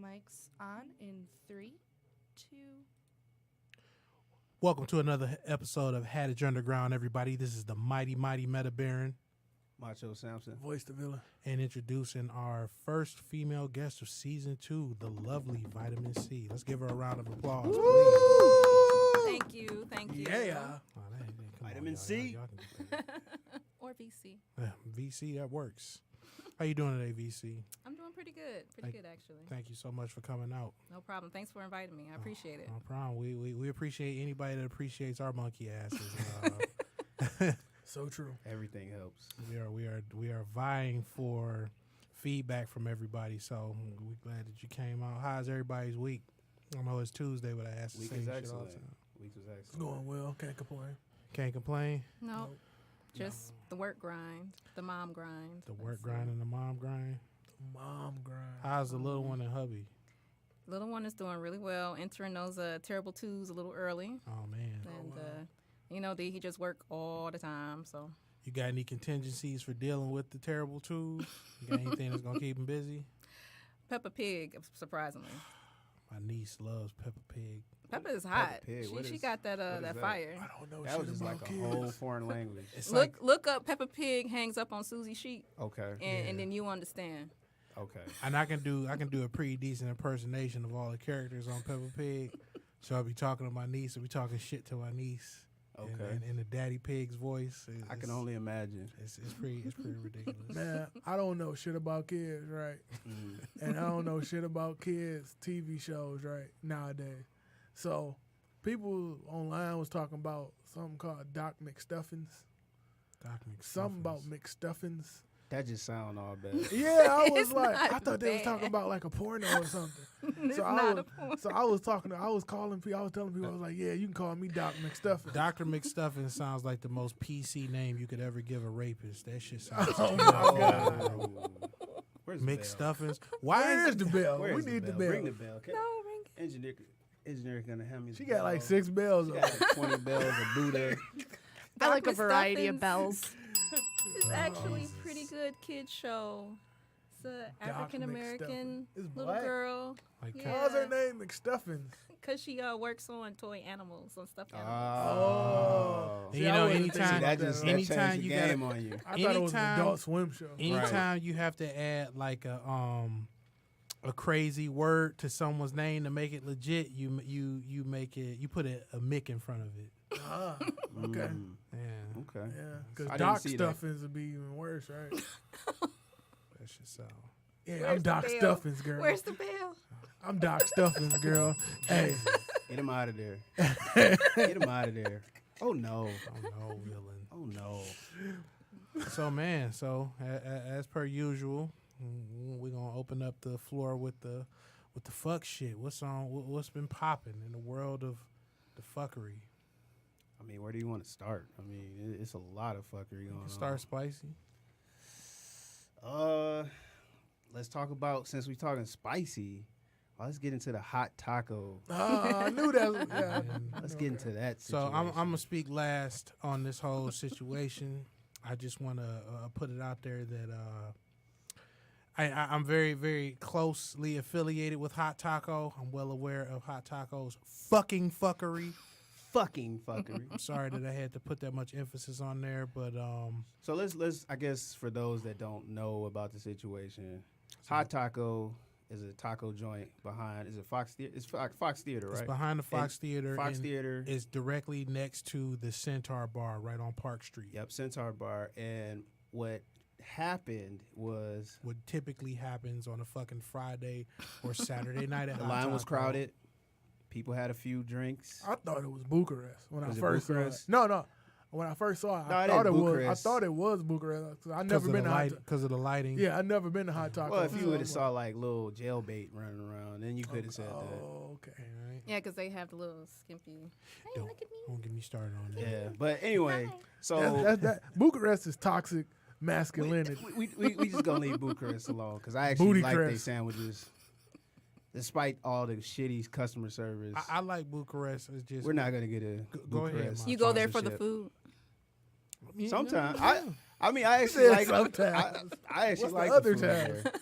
Mic's on in 3, 2. Welcome to another episode of Hadage Underground, everybody. This is the mighty Meta Baron. Macho Samson. Voice the villain. And introducing our first female guest of season 2, the lovely Vitamin C. Let's give her a round of applause, please. Thank you. Yeah. Oh, come Vitamin y'all. C. Y'all can do Or VC. that. VC, that works. How you doing today, VC? I'm doing pretty good. Pretty good, actually. Thank you so much for coming out. No problem. Thanks for inviting me. I appreciate it. No problem. We appreciate anybody that appreciates our monkey asses. So true. Everything helps. We are vying for feedback from everybody. So we're glad that you came out. How's everybody's week? I know it's Tuesday, but I ask the Week same is shit all excellent. the time. Week was It's excellent. going well. Can't complain. Can't complain. No, just the work grind, the mom grind. The work That's grind it. and the mom grind. Mom grind. How's the little one and hubby? Little one is doing really well. Entering those terrible twos a little early. Oh man, And, he just work all the time. So you got any contingencies for dealing with the terrible twos? You got anything that's gonna keep him busy? Peppa Pig, surprisingly. My niece loves Peppa Pig. Peppa is hot. Pig, what She is- got that what is that that? fire. I don't know That shit was just about like a kids. whole foreign language. It's like Look up Peppa Pig hangs up on Susie's sheet, Okay. and then you understand. Okay. and I can do a pretty decent impersonation of all the characters on Peppa Pig. So I'll be talking to my niece, I'll be talking shit to my niece. Okay. In the Daddy Pig's voice. I can only imagine. It's pretty ridiculous. Man, I don't know shit about kids, right? Mm. And I don't know shit about kids TV shows, right, nowadays. So people online was talking about something called Doc McStuffins. Doc Something about McStuffins. McStuffins. That just sound all bad. Yeah, I was It's like, not I thought they was talking bad. about like a porno or something. It's So I not was- a porn. So I was calling people, I was telling people, I was like, yeah, you can call me Doc McStuffins. Dr. McStuffins sounds like the most PC name you could ever give a rapist. That shit sounds Oh, my terrible. God. Where's the bell? McStuffins. Why Where's is the bell? Where's We need the bell? bell. Bring the bell. Okay. No, ring. Engineer gonna hand me. She the got like bell. 6 bells She on got her. like 20 bells of Buddha. I like a Dr. variety of Stuffins. bells. It's actually a pretty good kid show. It's a African American It's little black. girl like Yeah. Why's her name McStuffins? because she works on toy animals, on stuffed animals. Oh. And you know, I wasn't anytime- thinking that about just that that at anytime changed the you gotta- game on you. all. I thought it was an anytime- Adult Swim show. anytime you have to add like a crazy word to someone's name to make it legit, you put a Mick in front of it. Ah, okay. Mm, Yeah, okay. Yeah, because I didn't Doc see that. Stuffins would be even worse, right? that shit sound. Yeah, Where's I'm the Doc bell? Stuffins, girl. Where's the bell? I'm Doc Stuffins, girl. Hey, Get him out of there. Get him out of there. Oh no. Oh no, villain. Oh no. So man, as per usual, we're gonna open up the floor with the fuck shit. What's been popping in the world of the fuckery? I mean, where do you want to start? I mean, it's a lot of fuckery going on. Start spicy. Let's talk about, since we're talking spicy, let's get into the hot taco. I knew that. Was, yeah, Let's get into that So situation. I'm gonna speak last on this whole situation. I just want to put it out there that I'm very, very closely affiliated with Hot Taco. I'm well aware of Hot Taco's fucking fuckery. fucking fuckery. I'm sorry that I had to put that much emphasis on there, but So let's I guess for those that don't know about the situation, Hot Taco is a taco joint behind. Is it Fox Theater? It's Fox Theater, right? it's behind the Fox Theater. Fox and Theater. is directly next to the Centaur Bar right on Park Street. Yep, Centaur Bar. And what happened was What typically happens on a fucking Friday or Saturday night at the Hot line was Taco. crowded. People had a few drinks. I thought it was Bucharest when Was I it first Bucharest? saw it. No. When I first saw it, No, I it thought ain't it was. I Bucharest. thought it was Bucharest. 'Cause I Because never of been the to Hot light, Taco. because of the lighting. Yeah, I never been to Hot Taco. Well, if you so would I'm have saw like little jailbait running around, then you could have said that. Oh, okay. All right. Yeah, because they have the little skimpy. Hey, Don't- look at me. Don't get me started on that. Yeah, but anyway, so That Bucharest is toxic masculinity. we just gonna leave Bucharest alone because I actually Booty like their crest. sandwiches, despite all the shitty customer service. I like Bucharest. It's just We're not gonna get a Go ahead, Bucharest Mom. You go there for the sponsorship. food. Yeah, Sometimes yeah. I mean I He actually said like sometimes. I actually What's the like other food time?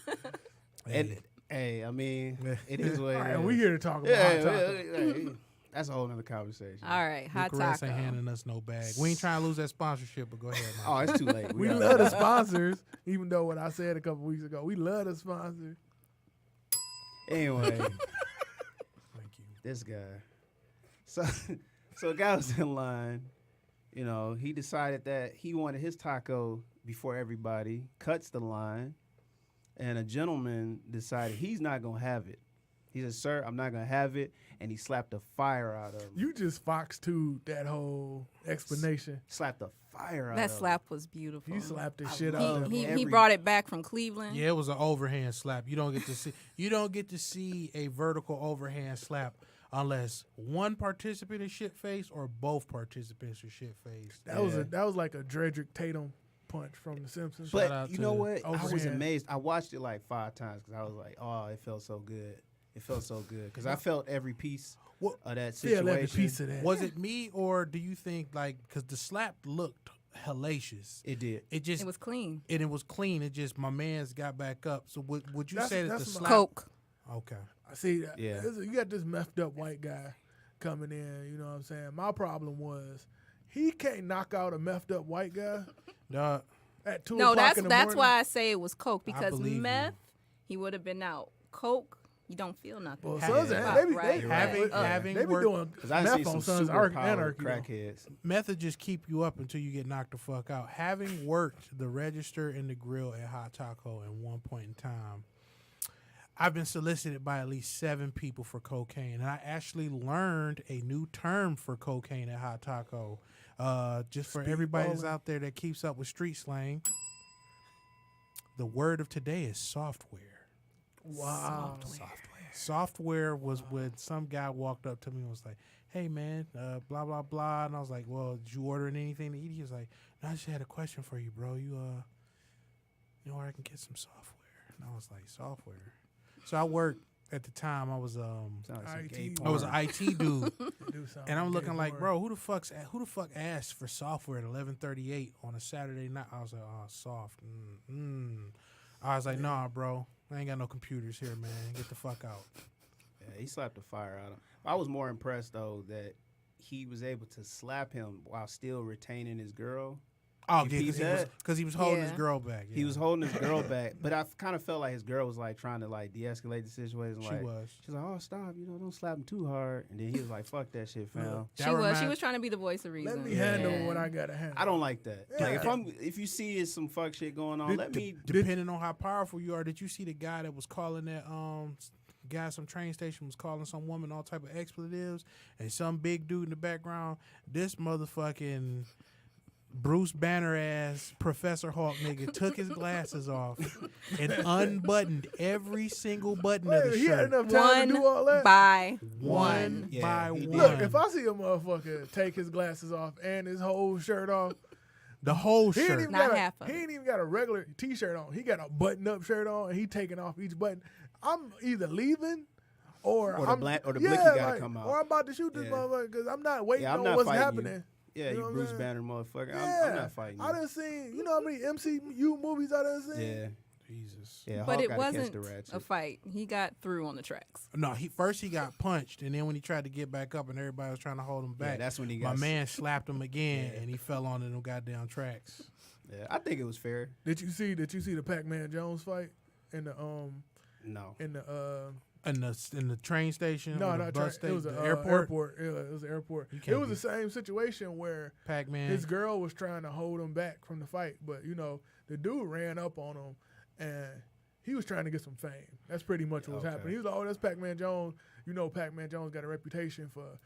there. Hey, Hey, I mean, it is what All it right, is. we here to talk about Yeah, hot taco. yeah, that's a whole nother conversation. All right, hot Bucharest taco. ain't handing us no bag. We ain't trying to lose that sponsorship, but go ahead, Mike. Oh, it's too late. We gotta love go. the sponsors, even though what I said a couple weeks ago, we love the sponsors. Anyway, Thank you. this guy. So a guy was in line. You know, he decided that he wanted his taco before everybody. Cuts the line, and a gentleman decided he's not gonna have it. He said, "Sir, I'm not gonna have it," and he slapped the fire out of him. You just Fox 2 that whole explanation. Slapped the fire out That of him. slap was beautiful. You slapped the I shit out love of He him. every- he brought it back from Cleveland. Yeah, it was an overhand slap. You don't get to see. You don't get to see a vertical overhand slap unless one participant is shit faced or both participants are shit faced. That was like a Dredrick Tatum punch from The Simpsons. Shout But out you to know what? I was Overhand. amazed. I watched it like 5 times because I was like, "Oh, it felt so good. It felt so good." Because I felt every piece What- of that Feel situation. every piece of that. Was it me or do you think like because the slap looked hellacious? It did. It just It was clean. and it was clean. It just my man's got back up. So would you That's- say that the that's slap? Coke. Okay. I see. Yeah. You got this messed up white guy coming in. You know what I'm saying? My problem was he can't knock out a messed up white guy at 2 No, o'clock in the that's morning. why I say it was Coke because believe you. meth, he would have been out. Coke, you don't feel nothing. Well, Yeah. Sons Yeah. they be, Right, they, right. Having they be worked- doing Because I meth seen some on Sons super Anarchy. powered though. crackheads. Method just keep you up until you get knocked the fuck out. Having worked the register and the grill at Hot Taco at one point in time, I've been solicited by at least 7 people for cocaine, and I actually learned a new term for cocaine at Hot Taco. Just for everybody that's Speedballing. out there that keeps up with street slang, the word of today is software. Wow. Software was when some guy walked up to me and was like, "Hey man, blah blah blah," and I was like, "Well, did you order anything to eat?" He was like, "No, I just had a question for you, bro. You know where I can get some software?" And I was like, "Software." So I worked at the time. I was Sounds like some gay IT. I was porn. an IT dude, Do something and I'm gay looking like, porn. bro, who the fuck asked for software at 11:38 on a Saturday night? I was like, "Oh, soft." I was like, "Nah, bro, I ain't got no computers here, man. Get the fuck out." Yeah, he slapped the fire out of him. I was more impressed though that he was able to slap him while still retaining his girl. Oh, You yeah, peeped that? because he was holding his Yeah. girl back. He yeah. was holding his girl back, but I kind of felt like his girl was like trying to like de-escalate the situation. She Like, was. she's like, "Oh, stop! Don't slap him too hard." And then he was like, "Fuck that shit, fam." She That was. She reminds- was trying to be the voice of reason. Let me Yeah. handle what I gotta handle. I don't like that. Yeah. Like if you see it's some fuck shit going on, let me. Depending on how powerful you are, did you see the guy that was calling that guy at some train station was calling some woman all type of expletives, and some big dude in the background, this motherfucking Bruce Banner ass Professor Hawk nigga took his glasses off and unbuttoned every single button of the Wait, he had shirt. enough time to do all One that. by One one. Yeah, by he one. did. Look, if I see a motherfucker take his glasses off and his whole shirt off, The whole he ain't shirt. even Not got half of he it. ain't even got a regular T-shirt on. He got a button-up shirt on, and he taking off each button. I'm either leaving or Or the I'm, blicky yeah, gotta like, come out. or I'm about to shoot this Yeah. motherfucker because I'm not waiting Yeah, I'm on not what's fighting you. happening. Yeah, You you know what Bruce I'm Banner motherfucker. Yeah, I'm not fighting I you. done seen. You know how many MCU movies I done seen? Yeah, Jesus. yeah. But Hawk it gotta catch wasn't the ratchet. a fight. He got through on the tracks. No, he got punched, and then when he tried to get back up, and everybody was trying to hold him Yeah, back, that's when he my got. man slapped him again, Yeah. and he fell onto them goddamn tracks. Yeah, I think it was fair. Did you see the Pac-Man Jones fight in the No. in the In the train station, no, or the not bus it was station, the the airport. Yeah, it was the airport. You It can't was be- the same situation where Pac-Man. his girl was trying to hold him back from the fight, but you know the dude ran up on him and he was trying to get some fame. That's pretty much what was Okay. happening. He was like, "Oh, that's Pac-Man Jones." You know, Pac-Man Jones got a reputation for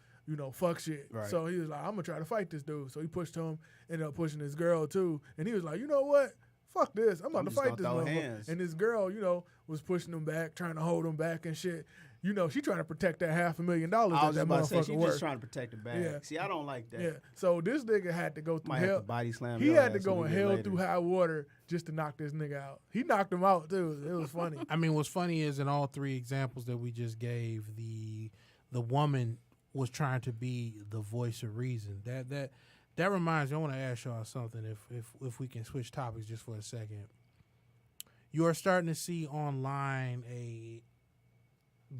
fuck shit. Right. So he was like, "I'm gonna try to fight this dude." So he pushed him, ended up pushing his girl too, and he was like, "You know what? Fuck this. I'm about I'm to just fight this gonna throw motherfucker." hands. And this girl, was pushing him back, trying to hold him back and shit. She trying to protect that $500,000 I was that just that about to say motherfucker she's worth. just trying to protect the bag. Yeah. See, I don't like that. Yeah. So this nigga had to go through Might have hell. to body slam. He your had to ass go when in we get hell later. through high water just to knock this nigga out. He knocked him out too. It was funny. I mean, what's funny is in all 3 examples that we just gave, the woman was trying to be the voice of reason. That reminds me. I want to ask y'all something. If we can switch topics just for a second, you are starting to see online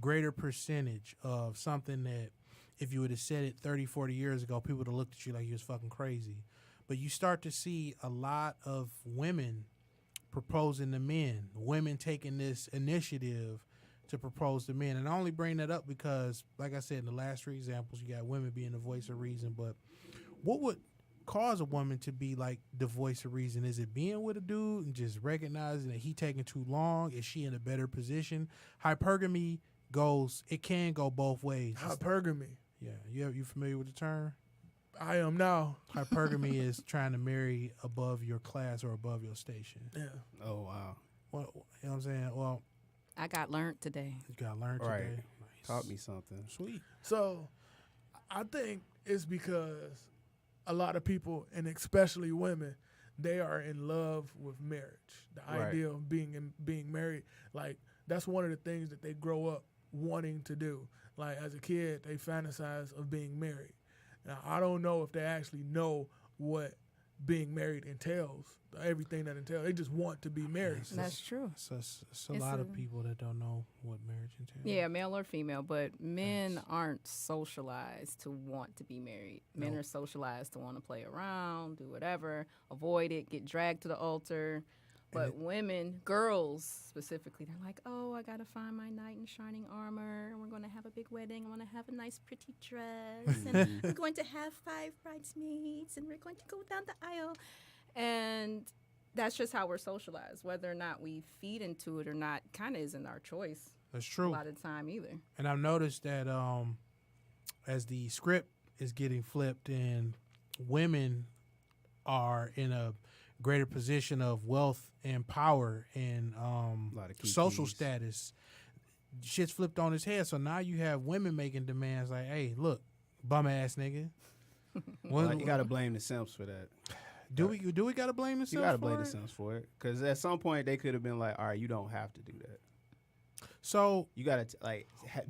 greater percentage of something that if you would have said it 30, 40 years ago, people would have looked at you like you was fucking crazy. But you start to see a lot of women proposing to men, women taking this initiative to propose to men. And I only bring that up because, like I said, in the last 3 examples, you got women being the voice of reason. But what would cause a woman to be like the voice of reason? Is it being with a dude and just recognizing that he taking too long? Is she in a better position? Hypergamy it can go both ways. Hypergamy. Yeah, you familiar with the term? I am now. Hypergamy is trying to marry above your class or above your station. Yeah. Oh wow. Well, you know what I'm saying? Well, I got learned today. you got learned Right. today. Nice. Taught me something. Sweet. So I think it's because a lot of people, and especially women, they are in love with marriage. The Right. idea of being married, like that's one of the things that they grow up wanting to do. Like as a kid, they fantasize of being married. Now I don't know if they actually know what being married entails, everything that entails. They just want to be married. That's true. So it's a It's lot a- of people that don't know what marriage entails. Yeah, male or female, but men Yes. aren't socialized to want to be married. Men No. are socialized to want to play around, do whatever, avoid it, get dragged to the altar. But women, girls specifically, they're like, oh, I got to find my knight in shining armor, and we're going to have a big wedding. I'm going to have a nice, pretty dress, and we're going to have 5 bridesmaids, and we're going to go down the aisle. And that's just how we're socialized. Whether or not we feed into it or not kind of isn't our choice That's a true. lot of the time either. And I've noticed that as the script is getting flipped and women are in a greater position of wealth and power and lot of key social keys. status, shit's flipped on its head. So now you have women making demands like, hey, look, bum ass nigga. Like, you gotta blame the simps for that. Do we gotta blame the You Sims gotta for blame the it? simps for it, because at some point they could have been like, all right, you don't have to do that. So You gotta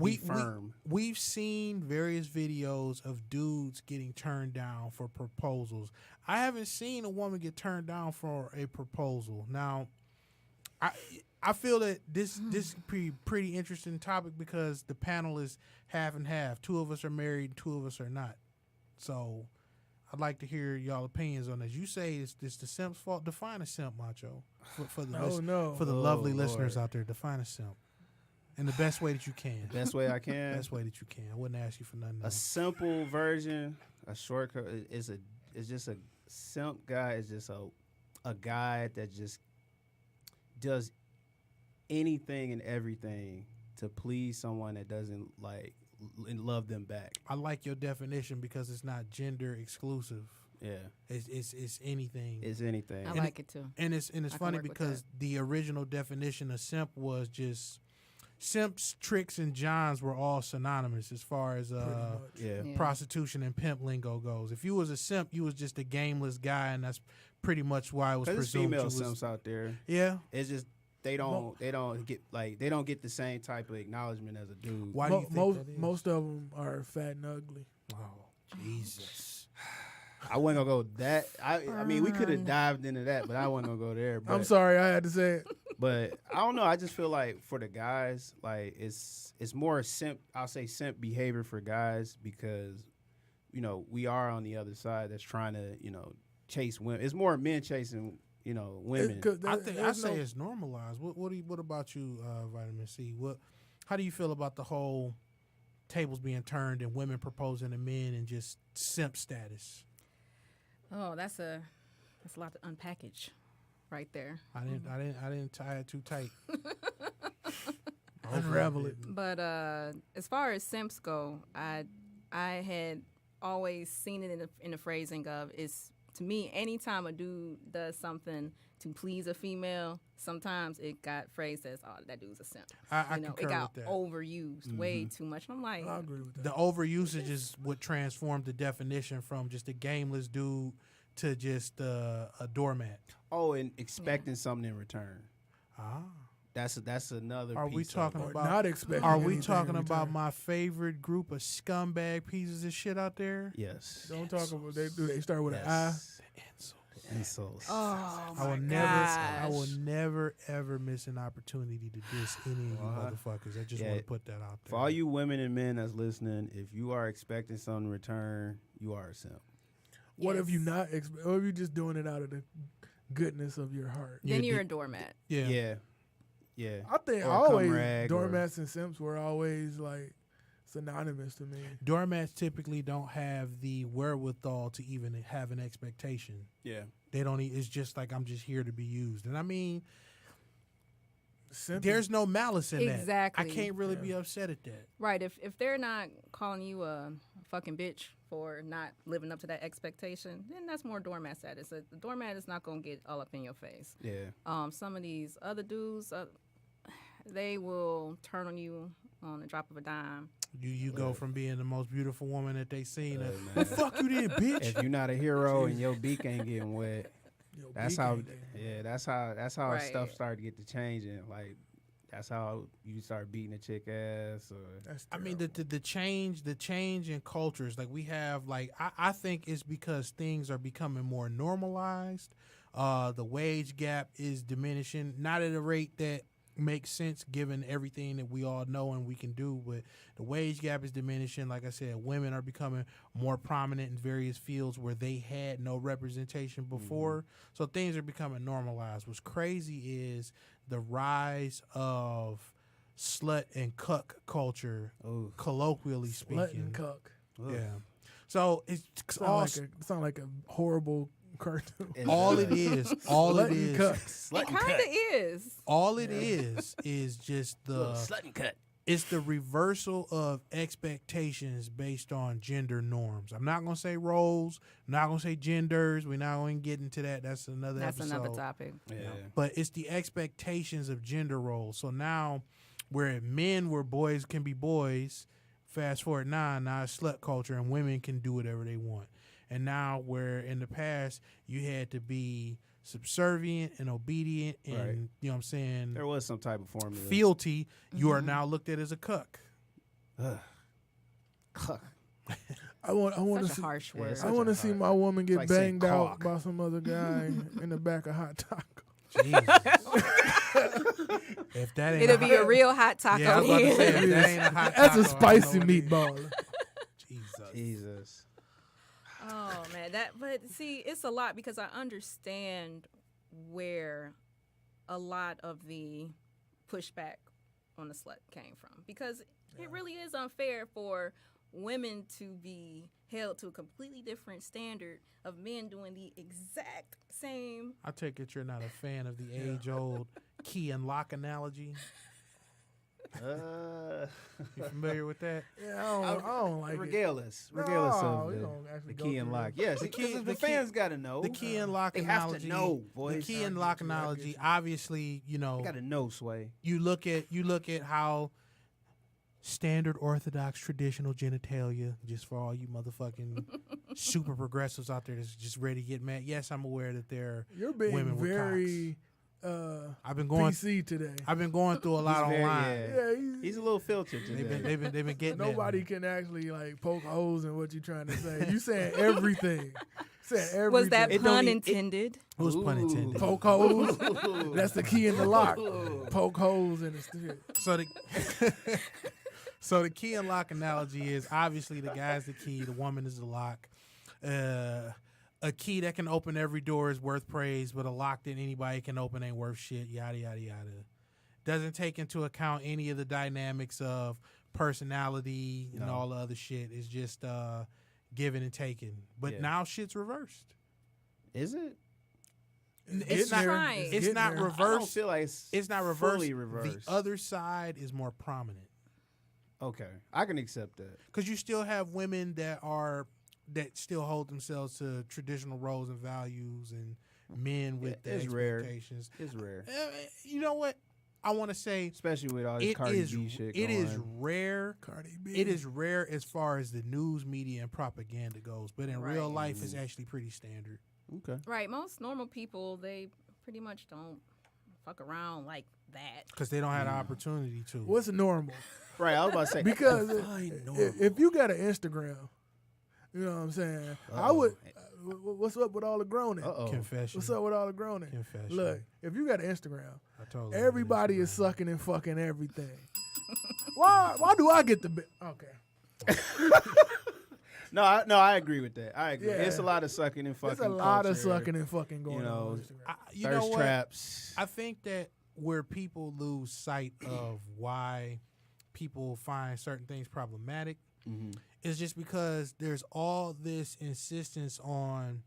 be firm. we've seen various videos of dudes getting turned down for proposals. I haven't seen a woman get turned down for a proposal. Now, I feel that this is pretty interesting topic because the panel is half and half. 2 of us are married, 2 of us are not. So I'd like to hear y'all opinions on this. You say it's the simp's fault. Define a simp, Macho, for the for the Oh, lovely Lord. listeners out there. Define a simp in the best way that you can. Best way I can. Best way that you can. I wouldn't ask you for nothing A else. simple version, a shortcut is just a simp guy is just a guy that just does anything and everything to please someone that doesn't like and love them back. I like your definition because it's not gender exclusive. Yeah, It's anything. it's anything. I And like it too. And it's I can funny work with because the original definition of simp was just simps, tricks, and johns were all synonymous as far as Pretty much. Yeah. Yeah. prostitution and pimp lingo goes. If you was a simp, you was just a gameless guy, and that's pretty much why it was Because there's presumed female you was. simps out there. Yeah. It's just they don't get the same type of acknowledgement as a dude. Why do you think that is? Most of them are fat and ugly. Oh Jesus. I wasn't gonna go that. I mean, we could have Burn. dived into that, but I wasn't gonna go there. But, I'm sorry, I had to say it. but I don't know. I just feel like for the guys, like it's more simp. I'll say simp behavior for guys because we are on the other side that's trying to chase women. It's more men chasing women. I say it's normalized. What about you, Vitamin C? How do you feel about the whole tables being turned and women proposing to men and just simp status? Oh, that's a lot to unpackage right there. I didn't tie it too tight. Unravel it. But as far as simps go, I had always seen it in the phrasing of it's to me anytime a dude does something to please a female, sometimes it got phrased as that dude's a simp. I it concur got with that. overused way too much. And I'm like, I agree with that. The overusage is what transformed the definition from just a gameless dude to just a doormat. Oh, and expecting something in return. Ah. That's another. Are we piece of talking it. Or about? not expecting Are we anything talking in about return. my favorite group of scumbag pieces of shit out there? Yes. Don't talk about they start with an I. Yes. Insults. Oh I will my never, I gosh. will never ever miss an opportunity to diss any of you motherfuckers. I just Yeah. want to put that out there. For all you women and men that's listening, if you are expecting something in return, you are a simp. What if you Yes. not? What if you just doing it out of the goodness of your heart? Then Yeah, you're a doormat. yeah. Yeah. I think Or a always cum rag doormats and simps were always like synonymous to me. Doormats typically don't have the wherewithal to even have an expectation. Yeah. They don't. It's just like I'm just here to be used, and I mean, Simping. there's no malice in that. Exactly. I can't really Yeah. be upset at that. Right. If they're not calling you a fucking bitch for not living up to that expectation, then that's more doormat status. The doormat is not gonna get all up in your face. Yeah. Some of these other dudes, they will turn on you on the drop of a dime. You go from being the most beautiful woman that they seen. Man. Well, fuck you, then, bitch. If you're not a hero and your beak ain't getting wet, Yo, that's big how. ain't they? Yeah, that's how Right. stuff started to get to changing. Like that's how you start beating a chick ass. Or That's I mean, terrible. the change in cultures, like we have, like I think it's because things are becoming more normalized. The wage gap is diminishing, not at a rate that makes sense given everything that we all know and we can do, but the wage gap is diminishing. Like I said, women are becoming more prominent in various fields where they had no representation before. So things are becoming normalized. What's crazy is the rise of slut and cuck culture, oh, colloquially Slut speaking. and cuck. Yeah. So it's all Sound like a horrible cartoon. all it is. All Slut it and is. cuck. It kind of is. All it is just the slut and cut. it's the reversal of expectations based on gender norms. I'm not gonna say roles. I'm not gonna say genders. We're not going to get into that. That's another That's episode. another topic. Yeah. But it's the expectations of gender roles. So now, where men were boys can be boys, fast forward now it's slut culture and women can do whatever they want. And now, where in the past you had to be subservient and obedient and, Right. you know what I'm saying, There was some type of formula. fealty, you are now looked at as a cuck. Ugh. I want to Such a see. harsh Yeah, word. it's I such want a to see hard- my woman get like saying banged out cock. by some other guy in the back of Hot Taco. Jesus. If that ain't It'll be a hot- real hot taco. Yeah, I was about to say, then. if that ain't a hot That's a taco, I don't spicy know what it is. meatball. Jesus. Jesus. Oh man, but see, it's a lot because I understand where a lot of the pushback on the slut came from, because it really is unfair for women to be held to a completely different standard of men doing the exact same. I take it you're not a fan of the age-old key and lock analogy. You familiar with that? Yeah, I don't like it. Regale us. No, Regale us we of don't actually the go key and through lock. it. Yes, The the, key- the, the key- fans got to know. The key and lock They have analogy. to know, The boys. key and I lock get you, I get analogy. you. Obviously, you know, They got to know, Sway. you look at how standard orthodox traditional genitalia, just for all you motherfucking super progressives out there that's just ready to get mad. Yes, I'm aware that there You're are being women with very I've been going PC today. I've been going through a lot He's very- online. yeah. Yeah, He's a little filtered today. They've been getting at nobody me. can actually like poke holes in what you're trying to say. You saying everything. Saying everything. Was that It don't pun e- it- intended? It was pun Ooh. intended. poke holes? Ooh. That's the key in the lock. Poke holes in the shit. So the so the key and lock analogy is obviously the guy's the key, the woman is the lock. A key that can open every door is worth praise, but a lock that anybody can open ain't worth shit. Yada yada yada. Doesn't take into account any of the dynamics of personality and No. all the other shit. It's just giving and taking. But Yeah. now shit's reversed. Is it? It's not- getting it's It's there. not I don't reversed. feel like It's not reversed. fully reversed. The other side is more prominent. Okay, I can accept that. Because you still have women that still hold themselves to traditional roles and values, and men with the it's rare. expectations. It's rare, You know what? I want to say especially with all this it Cardi is B shit it going. is rare. Cardi B. It is rare as far as the news media and propaganda goes, but in real Right. life, it's actually pretty standard. Okay. Right. Most normal people, they pretty much don't fuck around like that. Because they don't have the opportunity to. What's normal? Right, I was about to say Because define normal. if you got an Instagram, you know what I'm saying? I Uh-oh. would. What's up with all the groaning? Uh-oh. Confession. What's up with all the groaning? Confession. Look, if you got an Instagram, I totally have an everybody is Instagram. sucking and fucking everything. Why do I get the bit? Okay. No, I agree with that. I agree. Yeah. It's a lot of sucking and fucking. There's a lot of culture, sucking and fucking going you know, on Instagram. You thirst know what? traps. I think that where people lose sight of why people find certain things problematic is just because there's all this insistence on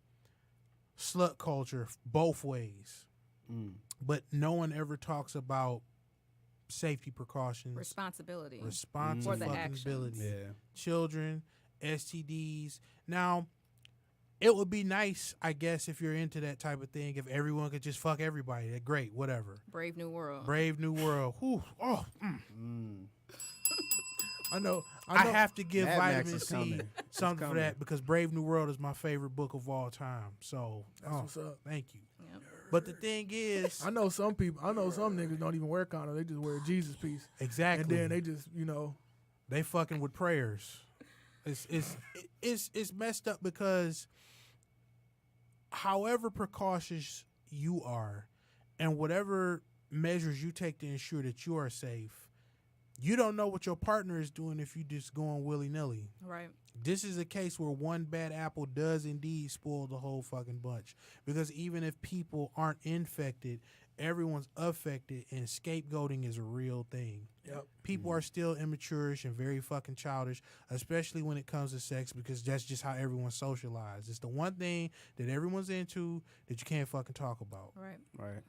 slut culture both ways. But no one ever talks about safety precautions, Responsibility. For the responsibility, actions. Yeah. children, STDs. Now, it would be nice, I guess, if you're into that type of thing, if everyone could just fuck everybody. Great, whatever. Brave New World. Brave New World. Whew. Oh, I know. I have to give Mad Max Vitamin is C coming. something It's for that because Brave New World is my favorite book of all time. So, That's what's up. thank you. Yep. But the thing is, I know some niggas don't even wear condoms. They just wear a Jesus piece. exactly, And then they just, they fucking with prayers. It's messed up because however precautious you are and whatever measures you take to ensure that you are safe, you don't know what your partner is doing if you just going willy-nilly. Right. This is a case where one bad apple does indeed spoil the whole fucking bunch. Because even if people aren't infected, everyone's affected, and scapegoating is a real thing. Yep. People are still immaturish and very fucking childish, especially when it comes to sex, because that's just how everyone's socialized. It's the one thing that everyone's into that you can't fucking talk about. Right. Right.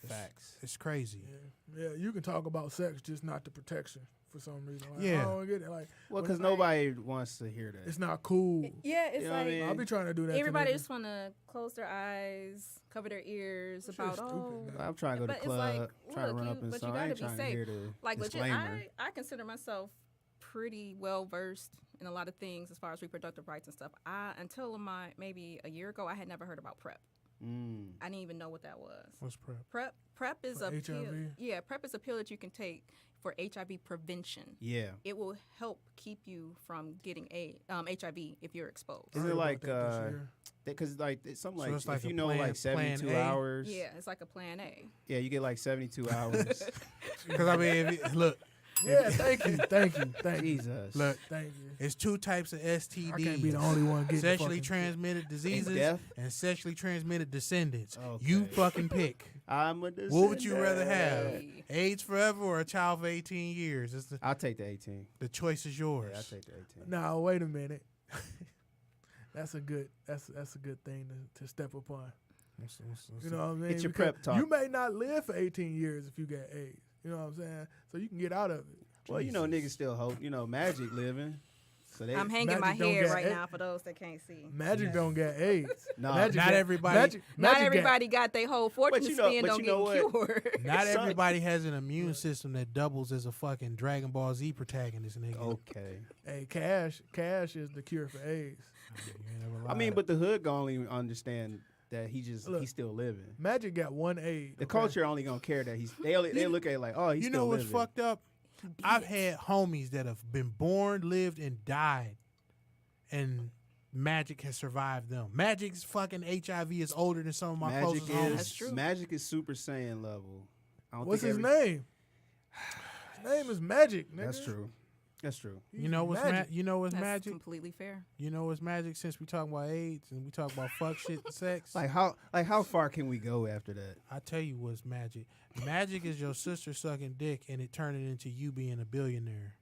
Facts. It's crazy. Yeah, you can talk about sex, just not the protection for some reason. Like, Yeah. I don't get it. Like, Well, when because it's nobody wants to hear that. it's not cool. Yeah, it's You know what I like mean? I'll be trying to do that. to everybody niggas. just want to close their eyes, cover their ears That about, shit's stupid, man. I'm trying to go to But the it's club, like, trying to look, run you- up in but you some. I gotta ain't be trying safe. to hear the like legit. disclaimer. I consider myself pretty well versed in a lot of things as far as reproductive rights and stuff. Until maybe a year ago, I had never heard about PrEP. I didn't even know what that was. What's PrEP? PrEP is For a pill. HIV? Yeah, PrEP is a pill that you can take for HIV prevention. Yeah. It will help keep you from getting HIV if you're exposed. Is I it heard like about that this year. because like it's something So like it's like if a you know plan- like 72 plan A? hours. Yeah, it's like a plan A. Yeah, you get like 72 hours. Because, I mean, look, Yeah, thank you. Jesus. look, Thank you. it's two types of STDs. I can't be the only one getting Sexually fucking- transmitted diseases death? and sexually transmitted descendants. Okay. You fucking pick. I'm a What would you rather have? Hey. AIDS forever or a child for 18 years? I'll take the 18. The choice is yours. Yeah, I'll take the 18. Now wait a minute. That's a good thing to step upon. You know what I mean? Get your Because prep talk. You may not live for 18 years if you get AIDS. You know what I'm saying? So you can get out of it. Well, you know, niggas still hope. You know, Magic living. So they. I'm hanging my Magic don't head get right A- now for those that can't see. Magic don't get AIDS. No, Magic not got- everybody- Magic Not got- everybody got their whole fortune you to know- spend but on you know getting what? cured. Not Son- everybody has an immune system that doubles as a fucking Dragon Ball Z protagonist, nigga. Okay. Hey, cash is the cure for AIDS. You ain't never I mean, lied. but the hood gonna only understand that Look, he's still living. Magic got one AIDS. The okay? culture only gonna care that they look at it like, oh, he's you still know what's living. fucked up? I've had homies that have been born, lived, and died, and Magic has survived them. Magic's fucking HIV is older than some of my Magic closest homies. That's true. Magic is Super Saiyan level. I don't What's think his every- name? His name is Magic, nigga. That's true. That's true. You know what's Magic. you know what's That's magic? completely fair. You know what's magic? Since we talk about AIDS and we talk about fuck shit and sex, Like how far can we go after that? I tell you what's magic. Magic is your sister sucking dick and it turning into you being a billionaire.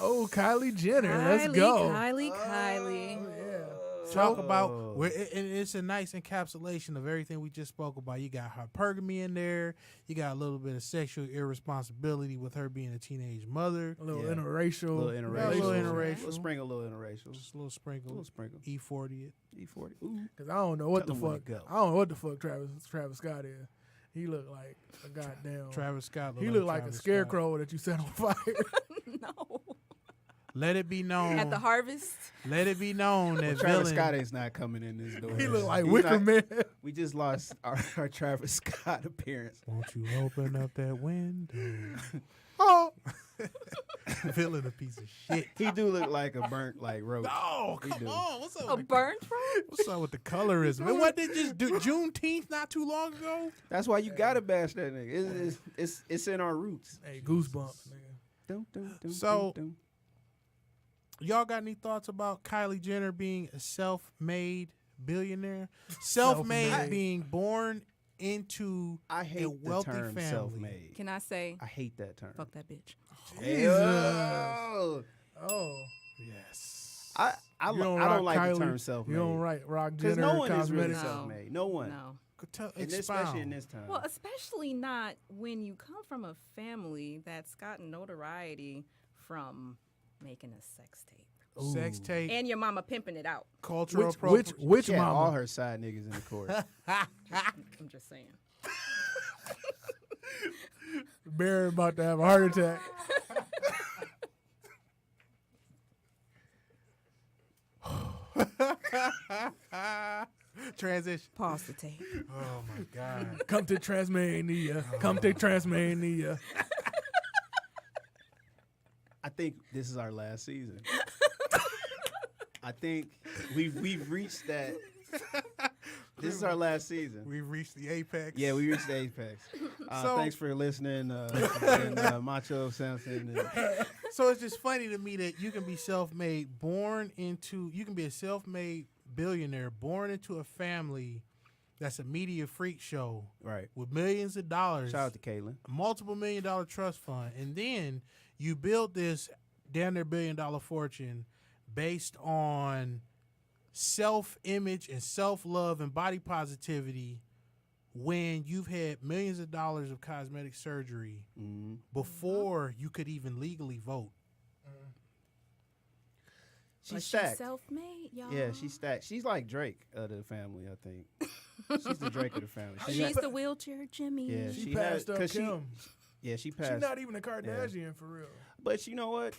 Oh, Kylie Jenner. Let's go. Kylie. Yeah. Talk about where and it's a nice encapsulation of everything we just spoke about. You got hypergamy in there. You got a little bit of sexual irresponsibility with her being a teenage mother. A little Yeah. interracial. Little interracial. little Little interracial. sprinkle, little interracial. Just a little sprinkle. Little sprinkle. E40 it. E40. Ooh. Cause I don't know what Tell the him where fuck. to go. I don't know what the fuck Travis Scott is. He looked like a goddamn. Travis Scott. he looked like a Travis Scott. scarecrow that you set on fire. No. Let it be known. At the harvest. Let it be known that Travis villain. Scott is not coming in this door. he looked like He's Wicker not- Man. We just lost our Travis Scott appearance. Won't you open up that window? Oh, Villain a piece of shit. He do look like a burnt like roach. Oh, He come do. on. What's up? A with burnt roach? What's up with the colorism? Man, what did just do Juneteenth not too long ago? That's why you gotta bash that nigga. It's in our roots. Hey, goosebumps, nigga. Dum, dum, dum, So- dum, dum. Y'all got any thoughts about Kylie Jenner being a self-made billionaire? Self-made Self-made. being born into I a hate the wealthy term family. self-made. Can I say, I hate that term. fuck that bitch? Ew. Oh, Yes. I You don't don't rock like Kylie, the term self-made. you don't rock Because Jenner no one is really cosmetics. No. self-made. No one. No. And especially in this time. Well, especially not when you come from a family that's gotten notoriety from making a sex tape Sex tape, and your mama pimping it out. cultural Which appropriation. which She had all mama? her side niggas in the court. I'm just saying. Barry about to have a heart attack. Transition. Pause the tape. Oh my God. Come to Transmania. Come to Transmania. I think this is our last season. I think we've reached that. This is our last season. We've reached the apex. Yeah, we reached the apex. So- Thanks for listening, and, Macho Samson. So it's just funny to me that you can be self-made, you can be a self-made billionaire, born into a family that's a media freak show Right. with millions of dollars, Shout out to Caitlin. multiple $1 million trust fund, and then you build this damn near $1 billion fortune based on self-image and self-love and body positivity when you've had millions of dollars of cosmetic surgery Mm-hmm. before you could even legally vote. But She's stacked. self-made, y'all. Yeah, she's stacked. She's like Drake of the family, I think. She's the Drake of the family. She's the wheelchair Jimmy. Yeah, She, She passed had- up 'cause she- Kim. Yeah, she She's passed. not even a Kardashian for real. But you know what?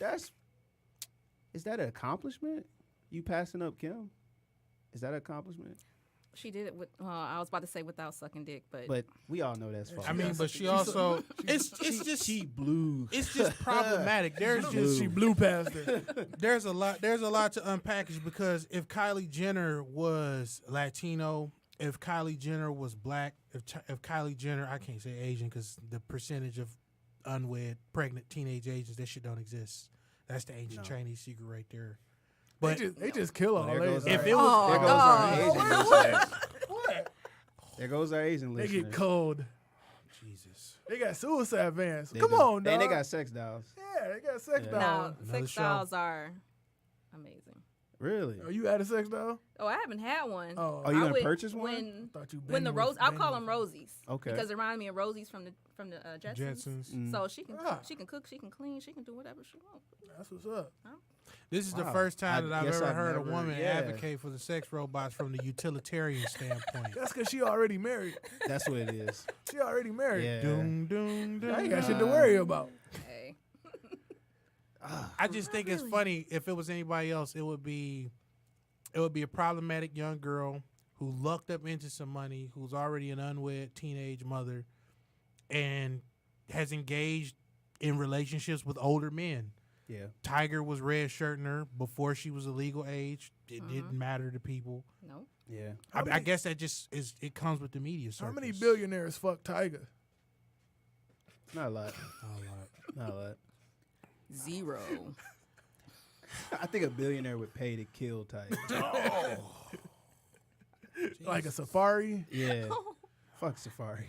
Is that an accomplishment? You passing up Kim? Is that an accomplishment? She did it with. I was about to say without sucking dick, but, But we all know that's false. I mean, got but some- she she's also it's just she blew. it's just problematic. There's Blue. She blew past her. there's a lot to unpackage because if Kylie Jenner was Latino, if Kylie Jenner was black, if Kylie Jenner, I can't say Asian because the percentage of unwed pregnant teenage Asians, that shit don't exist. That's the ancient No. Chinese secret right there. But They just kill all There Asians. goes if our- it was, there goes our Oh, Asian what? listeners. What? There goes our Asian They listeners. get cold. Jesus. They got suicide vans. They Come do. on, dog. And they got sex dolls. Yeah, they got sex Yeah. dolls. now Another sex show. dolls are amazing. Really? Oh, you had a sex doll? Oh, I haven't had one. Oh. Oh, you I gonna would- purchase one? When Thought you when the banging rose, with- I'll banging call them with- Rosies. Okay. Because it reminds me of Rosies from the Jetsons. Jetsons. Mm. So she can Ah. cook, she can cook, she can clean, she can do whatever she wants. That's what's up. This is the Wow. first time I that I've guess ever I've heard a never- woman yeah. advocate for the sex robots from the utilitarian standpoint. That's because she already married. That's what it is. She already married. Yeah. Doom, doom, doom. I ain't got shit to worry about. Hey, I just think it's funny. If it was anybody else, it would be a problematic young girl who lucked up into some money, who's already an unwed teenage mother, and has engaged in relationships with older men. Yeah. Tiger was red shirting her before she was a legal age. It didn't matter to people. no. Yeah. I guess that just is. It comes with the media circus. How many billionaires fuck Tiger? Not a lot. Oh, Lord. Not a lot. 0. I think a billionaire would pay to kill Tiger. Like a safari? Yeah. Fuck Safari.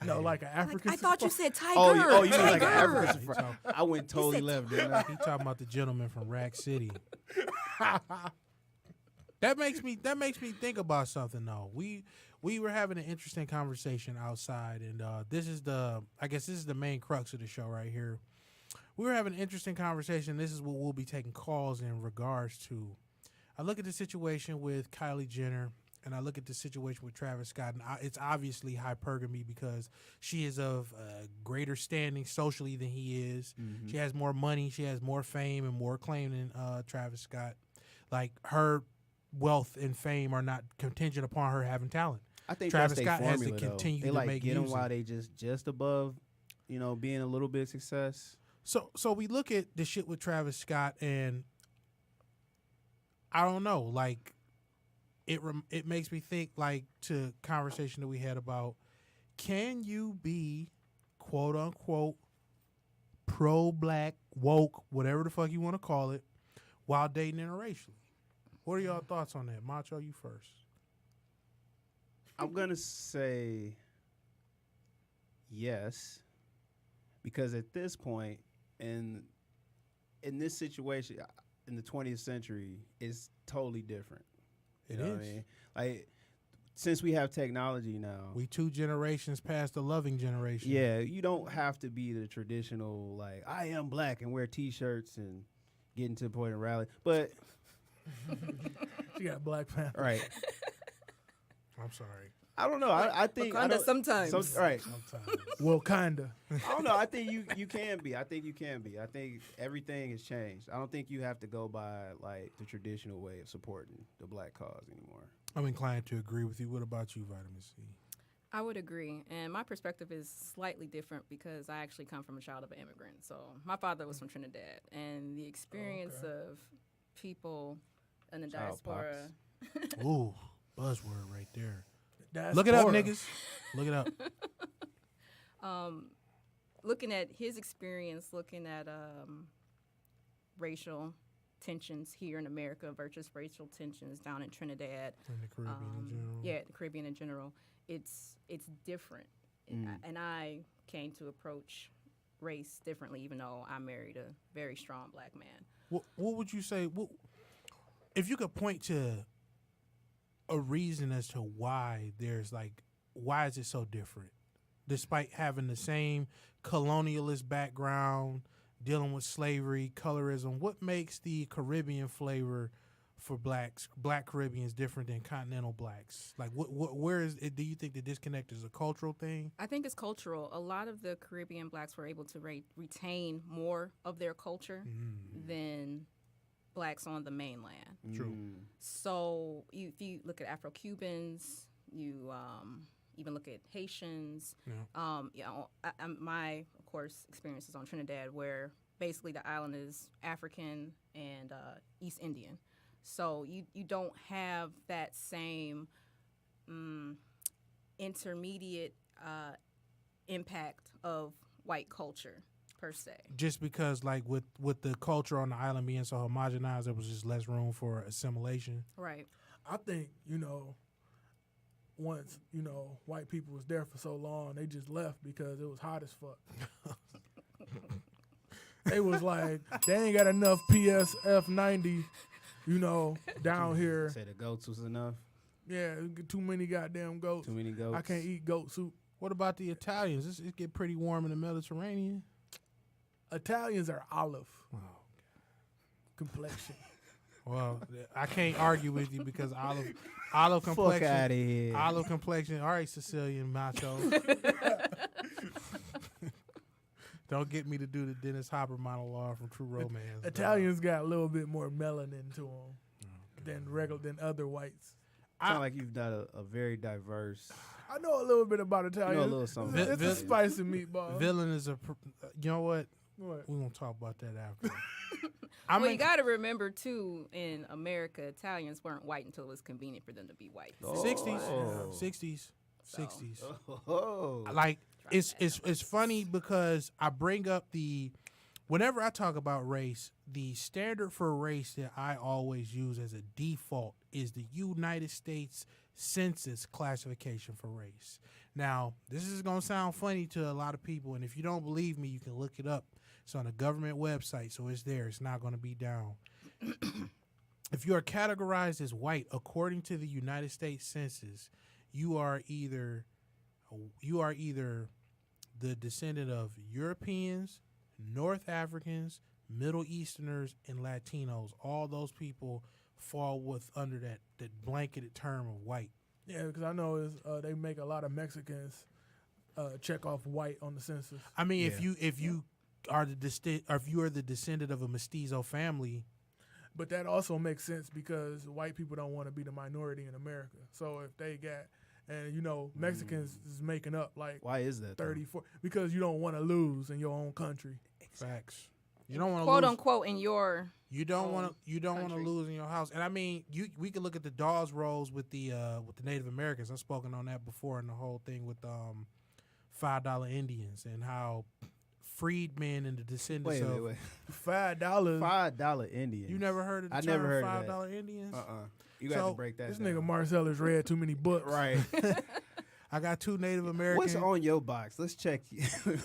No, like an African I thought you safari? said tiger. Oh, you mean like an Tiger. African Safari? I went totally said left, didn't I? He talking about the gentleman from Rack City. That makes me think about something though. We were having an interesting conversation outside, and this is the main crux of the show right here. We were having an interesting conversation. This is what we'll be taking calls in regards to. I look at the situation with Kylie Jenner, and I look at the situation with Travis Scott, and it's obviously hypergamy because she is of greater standing socially than he is. Mm-hmm. She has more money, she has more fame and more claim than Travis Scott. Like, her wealth and fame are not contingent upon her having talent. I think Travis that's Scott their has to formula, though. continue They to like make get them music. while they just above, being a little bit success. So we look at the shit with Travis Scott, and I don't know, like it makes me think like to conversation that we had about, can you be quote unquote pro-black, woke, whatever the fuck you want to call it, while dating interracially? What are y'all thoughts on that? Macho, you first. I'm gonna say yes, because at this point, in this situation, in the 20th century, it's totally different. You know what I mean? Like, since we have technology now, We 2 generations past the loving generation. yeah, you don't have to be the traditional, like, I am black and wear T-shirts and getting to the point of rally. But, She got Black Panther. right, I'm sorry. I don't know. I think I Wakanda don't, sometimes. right. Sometimes. Well, kinda. I don't know. I think you can be. I think you can be. I think everything has changed. I don't think you have to go by like the traditional way of supporting the black cause anymore. I'm inclined to agree with you. What about you, Vitamin C? I would agree, and my perspective is slightly different because I actually come from a child of an immigrant. So my father was from Trinidad, and the experience of people in the Child diaspora. Ooh, buzzword right there. That's Look it up, horror. niggas. Look it up. Looking at his experience, looking at racial tensions here in America versus racial tensions down in Trinidad. In the Caribbean in general. Yeah, the Caribbean in general. It's different. And I came to approach race differently, even though I married a very strong black man. What would you say? If you could point to a reason as to why why is it so different? Despite having the same colonialist background, dealing with slavery, colorism, what makes the Caribbean flavor for black Caribbeans different than continental blacks? Like, where is it? Do you think the disconnect is a cultural thing? I think it's cultural. A lot of the Caribbean blacks were able to retain more of their culture than blacks on the mainland. True. So if you look at Afro-Cubans, you even look at Haitians. Yeah. My, of course, experiences on Trinidad, where basically the island is African and East Indian. So you don't have that same intermediate impact of white culture per se. Just because, like, with the culture on the island being so homogenized, there was just less room for assimilation. Right. I think, once, white people was there for so long, they just left because it was hot as fuck. They was like, they ain't got enough PSF 90, down here. Say the goats was enough. Yeah, too many goddamn goats. Too many goats. I can't eat goat soup. What about the Italians? It get pretty warm in the Mediterranean. Italians are olive Oh, complexion. well, I can't argue with you because olive complexion. Fuck out of here. Olive complexion. All right, Sicilian macho. Don't get me to do the Dennis Hopper monologue from True Romance. Italians got a little bit more melanin to them than other whites. Sound like you've done a very diverse. I know a little bit about Italians. You know a little something. It's a spicy meatball. Villain is you know what? What? We're going to talk about that after. Well, you got to remember, too, in America, Italians weren't white until it was convenient for them to be white. 60s. So. 60s. Oh. Like, it's funny because I bring up whenever I talk about race, the standard for race that I always use as a default is the United States Census classification for race. Now, this is going to sound funny to a lot of people, and if you don't believe me, you can look it up. It's on a government website, so it's there. It's not going to be down. If you are categorized as white according to the United States Census, you are either the descendant of Europeans, North Africans, Middle Easterners, and Latinos. All those people fall under that blanketed term of white. Yeah, because I know they make a lot of Mexicans check off white on the census. I mean, if you are the descendant of a mestizo family. But that also makes sense because white people don't want to be the minority in America. So if they got, and Mexicans is making up like Why is that? 30, 40, because you don't want to lose in your own country. Facts. You don't want to quote lose. unquote in your You don't want to. You don't want to country. lose in your house. And I mean, we could look at the Dawes Rolls with the Native Americans. I've spoken on that before, and the whole thing with $5 Indians and how freedmen and the descendants Wait, of wait. $5. $5 Indians. You never heard of the I term never heard of that. $5 Indians? You got to break that This down. nigga Marcellus read too many books. Right. I got 2 Native Americans. What's on your box? Let's check.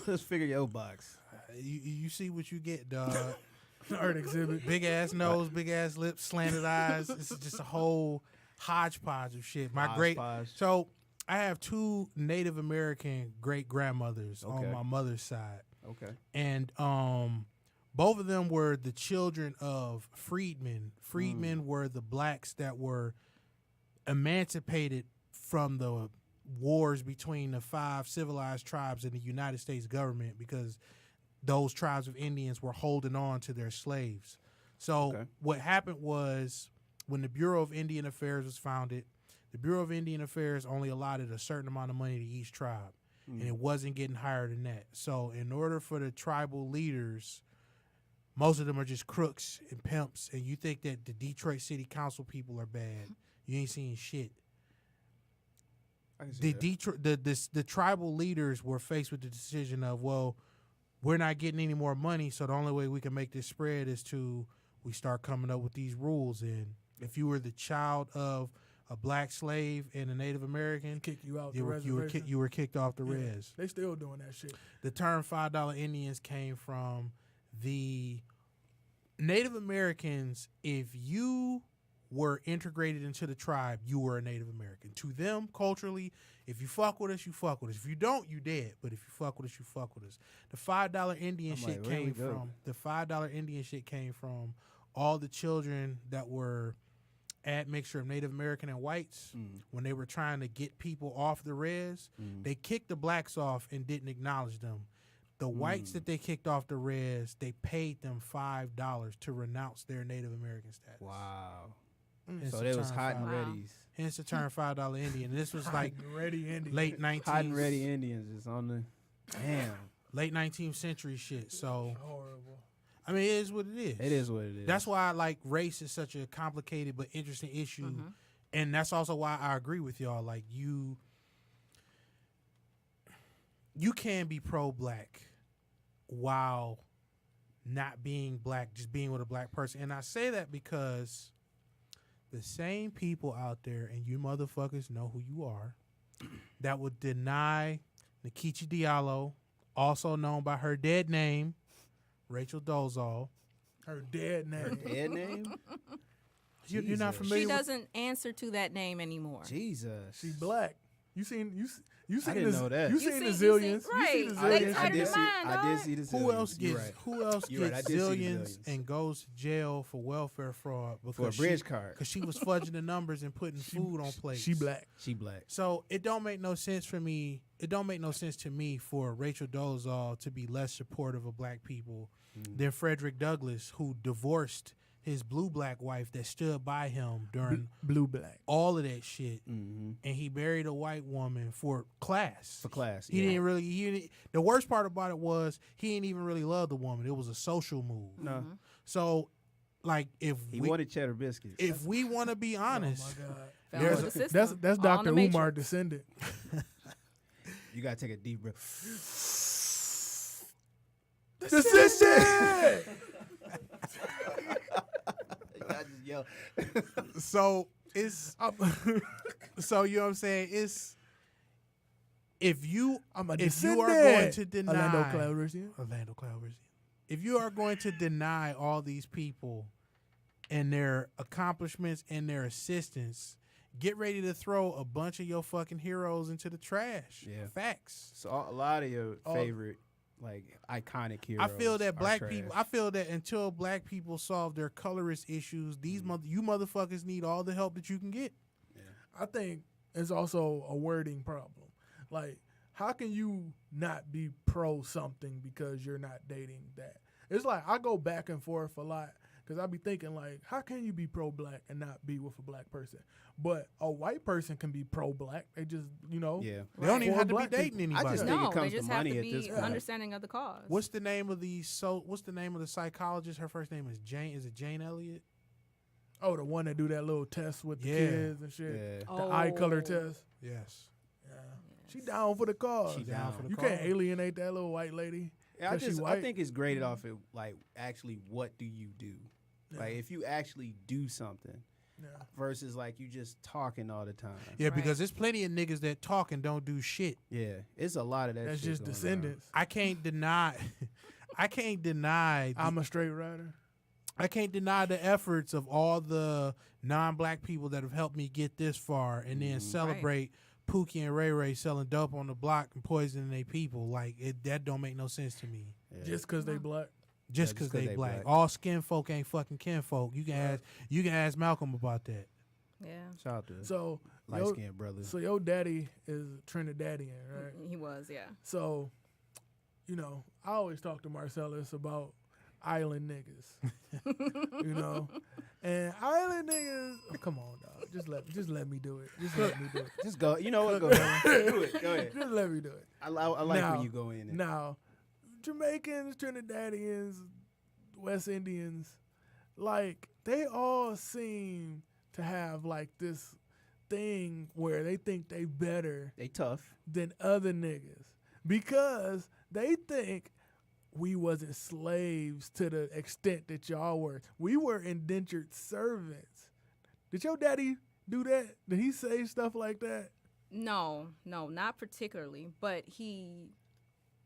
Let's figure your box. You see what you get, dog. Art exhibit. Big ass nose, big ass lips, slanted eyes. It's just a whole hodgepodge of shit. Hodgepodge. So I have 2 Native American great grandmothers Okay. on my mother's side, Okay. and both of them were the children of freedmen. Freedmen were the blacks that were emancipated from the wars between the 5 civilized tribes and the United States government because those tribes of Indians were holding on to their slaves. So Okay. what happened was when the Bureau of Indian Affairs was founded, the Bureau of Indian Affairs only allotted a certain amount of money to each tribe, and it wasn't getting higher than that. So in order for the tribal leaders, most of them are just crooks and pimps, and you think that the Detroit City Council people are bad. You ain't seeing shit. I can see The tribal leaders were faced with the decision of, well, we're not getting any more money, so the only way we can make this spread is to we start coming up with these rules. And if you were the child of a black slave and a Native American, Kick you out the you reservation. were kicked off the Yeah, res. They still doing that shit. The term $5 Indians came from the Native Americans. If you were integrated into the tribe, you were a Native American. To them, culturally, if you fuck with us, you fuck with us. If you don't, you dead. But if you fuck with us, you fuck with us. The $5 Indian I'm shit like, where we came go? from the $5 Indian shit came from all the children that were admixture of Native American and whites. When they were trying to get people off the res, they kicked the blacks off and didn't acknowledge them. The whites that they kicked off the res, they paid them $5 to renounce their Native American status. Wow. Hence So the they was term hot and Wow. ready. Hence the term $5 Indian. And this was like Ready Indian. late 19th, Hot and ready Indians is on the. Damn. late 19th century shit. So Horrible. I mean, it is what it is. It is what it is. That's why like race is such a complicated but interesting issue, and that's also why I agree with y'all. Like you can be pro-black while not being black, just being with a black person. And I say that because the same people out there, and you motherfuckers know who you are, that would deny Nikichi Diallo, also known by her dead name, Rachel Dolezal. Her dead name. Dead name? You're not Jesus. familiar She with doesn't answer to that name anymore. Jesus. She black. You seen I didn't know that. You You seen the seen- zillions. right. You seen the They zillions. tied her to mine, I did dog. see the zillions. who else You're gets right. who else You're right, gets I did see the zillions zillions. and goes to jail for welfare fraud For a because bridge card. because she was fudging the numbers and putting food on plates. She black. She black. So it don't make no sense for me. It don't make no sense to me for Rachel Dolezal to be less supportive of black people than Frederick Douglass, who divorced his blue-black wife that stood by him during Blue black. all of that shit, Mm-hmm. and he married a white woman for class. For class. He yeah. didn't really. The worst part about it was he didn't even really love the woman. It was a social move. No. So, like, if He we wanted cheddar biscuits. if we want to be honest, Oh my God. Fell There's for a- the system. That's All in Dr. the Umar Matrix. descendant. You gotta take a deep breath. Descendant. I just yell. so it's so you know what I'm saying. It's if you I'm a if you are descendant. going to deny Orlando Calrissian. Orlando Calrissian, if you are going to deny all these people and their accomplishments and their assistance, get ready to throw a bunch of your fucking heroes into the trash. Yeah. Facts. So a lot of your favorite, like iconic heroes. I feel that are black trash. people. I feel that until black people solve their colorist issues, these you motherfuckers need all the help that you can get. I think it's also a wording problem. Like, how can you not be pro something because you're not dating that? It's like I go back and forth a lot. Because I be thinking, like, how can you be pro-black and not be with a black person? But a white person can be pro-black. They just, Yeah. They don't even For have to be black dating people. anybody. I just think No, it comes they just to have money to at be this point. understanding of the cause. What's the name of the psychologist? Her first name is Jane. Is it Jane Elliott? Oh, the one that do that little test with the Yeah. kids and shit. Yeah. The eye color Oh. test. Yes. Yeah. She down for the cause. She Down down. for the You cause. can't alienate that little white lady. Yeah, 'Cause she I white. think it's graded off of like actually what do you do? Yeah. Like if you actually do something Yeah. versus like you just talking all the time. Yeah, Right. because there's plenty of niggas that talk and don't do shit. Yeah, it's a lot of that. That's shit just going descendants. I can't deny. I can't deny. I'm a straight rider. I can't deny the efforts of all the non-black people that have helped me get this far, and then celebrate Pookie and Ray Ray selling dope on the block and poisoning their people. Like that don't make no sense to me. On. Yeah. Just because they black. Just Yeah, because just 'cause they they black. black. All skin folk ain't fucking kinfolk. You can ask Malcolm about that. Yeah, Shout out to So light your, skinned brothers. so your daddy is Trinidadian, right? he was. Yeah. So, I always talk to Marcellus about island niggas, and island niggas. Oh, come on, dog. Just let me do it. Just let me do it. Just go. You know what? Go ahead. Do it. Go ahead. Just let me do it. I like Now- when you go in. Now, Jamaicans, Trinidadians, West Indians, like they all seem to have like this thing where they think they better They tough. than other niggas because they think we wasn't slaves to the extent that y'all were. We were indentured servants. Did your daddy do that? Did he say stuff like that? No, not particularly. But he,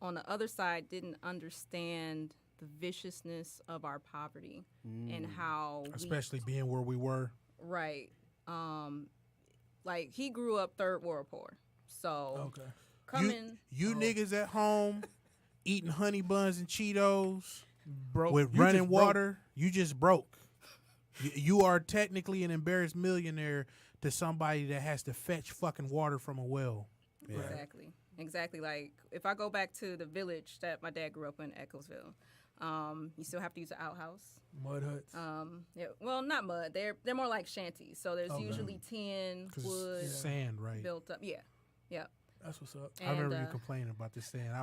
on the other side, didn't understand the viciousness of our poverty and how Especially being where we were. right. Like he grew up third world poor. So Okay. coming You niggas at home eating honey buns and Cheetos Broke. with You running just broke. water, you just broke. You are technically an embarrassed millionaire to somebody that has to fetch fucking water from a well. Yeah. Exactly. Like if I go back to the village that my dad grew up in, Ecclesville, you still have to use an outhouse. Mud huts. Yeah, well, not mud. They're more like shanties. So there's Okay. usually tin, 'Cause wood it's sand, right? built up. Yeah. That's what's up. I remember And, you complaining about this sand. I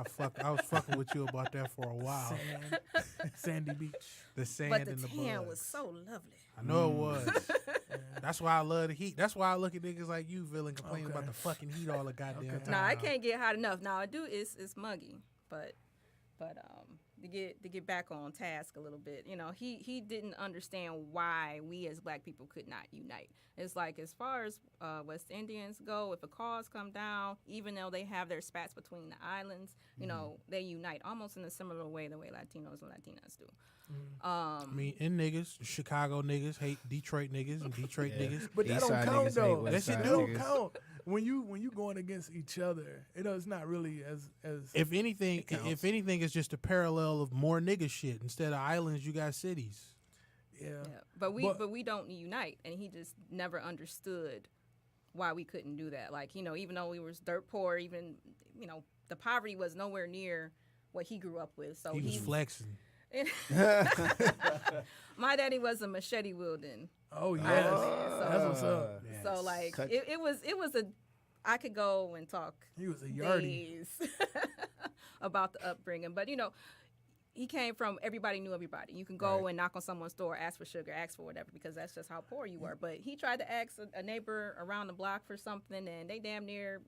was fucking with you about that for a while. Sand. Sandy Beach. The sand But the and the tan bugs. was so lovely. I know it was. That's why I love the heat. That's why I look at niggas like you, Villain, complaining Okay. about the fucking heat all the goddamn Okay. time. No, I can't get hot enough. Now I do. It's muggy, but to get back on task a little bit, he didn't understand why we as black people could not unite. It's like as far as West Indians go, if a cause come down, even though they have their spats between the islands, they unite almost in a similar way the way Latinos and Latinas do. I mean, niggas, Chicago niggas hate Detroit niggas and Detroit niggas. But that East don't side count niggas hate though. West Yes, it side do. Don't niggas. count when you going against each other. It's not really as If anything, counts. it's just a parallel of more nigga shit. Instead of islands, you got cities. yeah. Yeah, but we don't unite, and he just never understood why we couldn't do that. Like even though we was dirt poor, even the poverty was nowhere near what he grew up with. So He was flexing. My daddy was a machete wielding. Oh yes, So- that's what's up. Yes. So like Cut- it was a I could go and talk He was a yardie. days about the upbringing, but he came from everybody knew everybody. You can go and knock on someone's door, ask for sugar, ask for whatever, because that's just how poor you were. But he tried to ask a neighbor around the block for something, and they damn near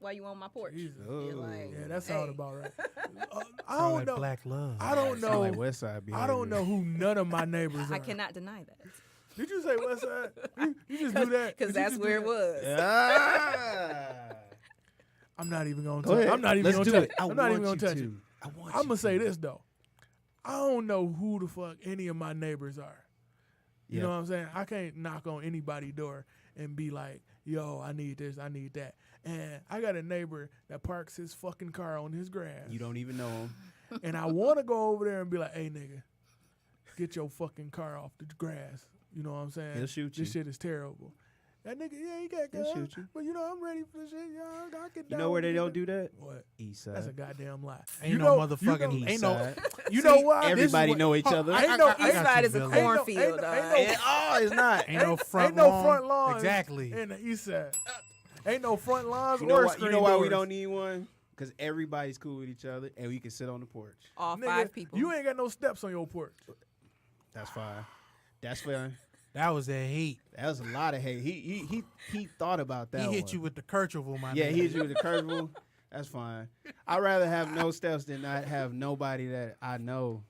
why you on my porch? Jesus. You're like, Yeah, that sounded hey. about right. I Sound don't like know. black love. I don't Sound know. like West Side I don't know who none of my neighbors are. I cannot deny that Did you say West Side? You just do that because Did you that's just where do it was. Ah. I'm not even gonna. Go ahead. I'm not even Let's gonna do touch it. it. I'm not even gonna touch it. I want I'm you gonna say to. this though. I don't know who the fuck any of my neighbors are. You know what I'm saying? I can't knock on anybody's door and be like, yo, I need this, I need that. And I got a neighbor that parks his fucking car on his grass. You don't even know him. And I want to go over there and be like, hey, nigga, get your fucking car off the grass. You know what I'm saying? He'll shoot This you. shit is terrible. That nigga, yeah, he got He'll guns. shoot you. But, I'm ready for the shit. Yeah, I get You down know where with they it. don't do that? What? East side. That's a goddamn lie. Ain't no motherfucking. East Ain't no. side. You know why? This is Everybody what- know each Hold- other. Ain't no- I East got side you, is a Billy. cornfield. Oh, it's not. Ain't no front ain't no lawn. front lawns Exactly. in the east side. Ain't no front lawns You know, or why, screen you know why we doors. don't need one? Because everybody's cool with each other, and we can sit on the porch. All Nigga, 5 people. You ain't got no steps on your porch. That's fine. That's fine. That was that heat. That was a lot of hate. He thought about that. He hit one. you with the Kercheval, my Yeah, nigga. he hit you with the curveball. That's fine. I'd rather have no steps than not have nobody that I know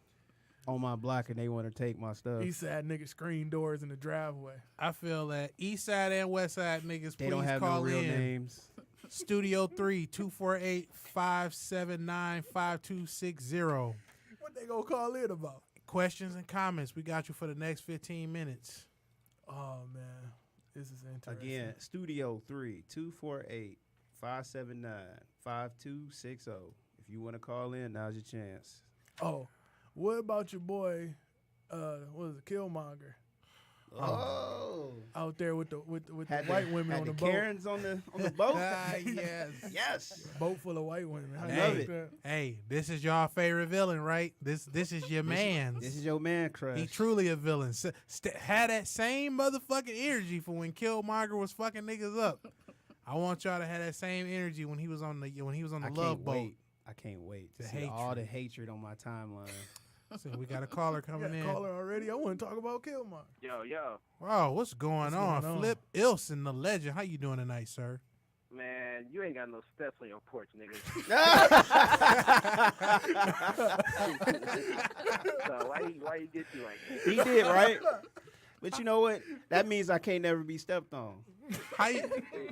on my block and they want to take my stuff. East side nigga screen doors in the driveway. I feel that East Side and West Side niggas, They please don't have no call real in. names. Studio 3-248-579-5260. What they gonna call it about? Questions and comments. We got you for the next 15 minutes. Oh man, this is interesting. Again, Studio 3-248-579-5260. If you want to call in, now's your chance. Oh, what about your boy? What is it, Killmonger? Oh, Out there with the had white the, women had on the the boat. Karens on the boat. Yes. Yes. Boat full of white women. How you love like it. that? Hey, this is y'all favorite villain, right? This is your man's. This is your man crush. He truly a villain. Had that same motherfucking energy for when Killmonger was fucking niggas up. I want y'all to have that same energy when he was on the I love can't boat. wait. I can't wait to The see all hatred. the hatred on my timeline. So we got a caller You coming got a in. caller already. I want to talk about Killmonger. Yo, Wow, what's going on? going on? Flip Ilson, the legend. How you doing tonight, sir? man, you ain't got no steps on your porch, nigga. So why you get you like that? He did, right? But you know what? That means I can't never be stepped on. How you?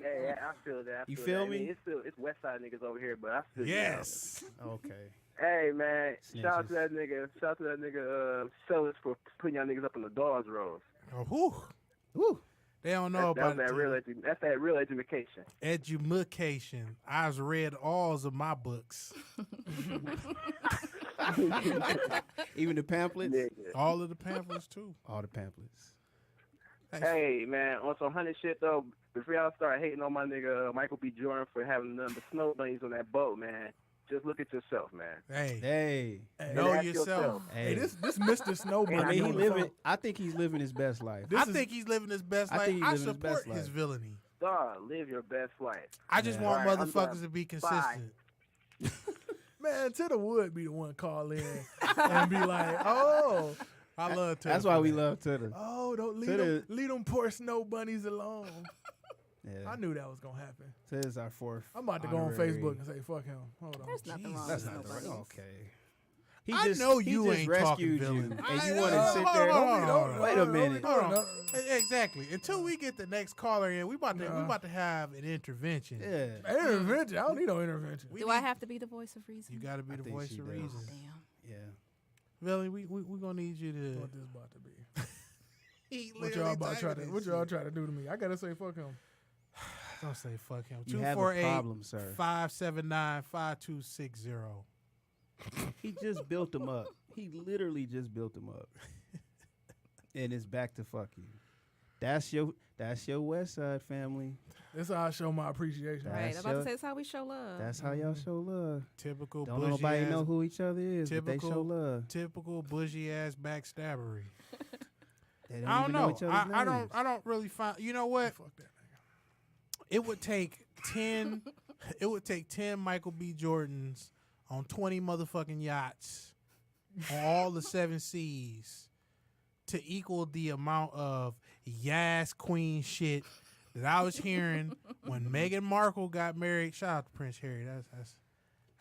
Hey, I feel that. You feel that. me? I mean, it's West Side niggas over here, but I feel Yes. Okay. you. Hey man, shout out to Snitches. that nigga. Shout out to that nigga Sellers for putting y'all niggas up on the dogs rolls. Oh, whew. Woo. They don't know about That's that real education. education. I've read all of my books, Even the pamphlets? Nigga. all of the pamphlets too. All the pamphlets. Hey man, on some honey shit though, before y'all start hating on my nigga Michael B. Jordan for having none but snow bunnies on that boat, man, just look at yourself, man. Hey, Hey. Hey, know ask yourself. yourself. hey, this Mr. Snowman. I mean, on he the living. phone. I think he's living his best life. This I is- think he's living his best I life. think he's I living his support best his life. villainy. Dog, live your best life. I just Yeah. want All right, I'm motherfuckers done. to be Bye. consistent. Man, Titter would be the one call in and be like, oh, I love Teddy That's for why we that. love Titter. oh, don't Titter- leave them poor snow bunnies alone. Yeah. I knew that was gonna happen. Titter's our fourth. I'm about to go on honorary- Facebook and say, fuck him. Hold on. There's nothing wrong That's with not the right. nobody. Okay. He I know he you just ain't rescued talking you, villain. and you I- want to sit hold there. on, hold on. Wait a minute. Hold on. No. Exactly. Until we get the next caller in, we about to have an intervention. Yeah. Intervention. I don't need no intervention. We Do need- I have to be the voice of reason? You got to be I the think voice she of does. reason. Damn. Yeah. Billy, we gonna need you to. What this about to be? He What y'all literally about typing that What y'all shit. try to do to me? I gotta say, fuck him. Don't say fuck him. You have a problem, sir. 248-579-5260. He just built them up. He literally just built them up. And it's back to fuck you. That's your West Side family. That's how I show my appreciation. Right. Right. That's I'm about your- to say that's how we show love. That's how y'all show love. Typical Don't bougie nobody ass, know who each other is, but they typical- show love. typical bougie ass backstabbery. They don't I don't even know. each other's names. I don't really find. You know what? Fuck that. It would take 10. It would take 10 Michael B. Jordans on 20 motherfucking yachts on all the 7 seas to equal the amount of Yas Queen shit that I was hearing when Meghan Markle got married. Shout out to Prince Harry. That's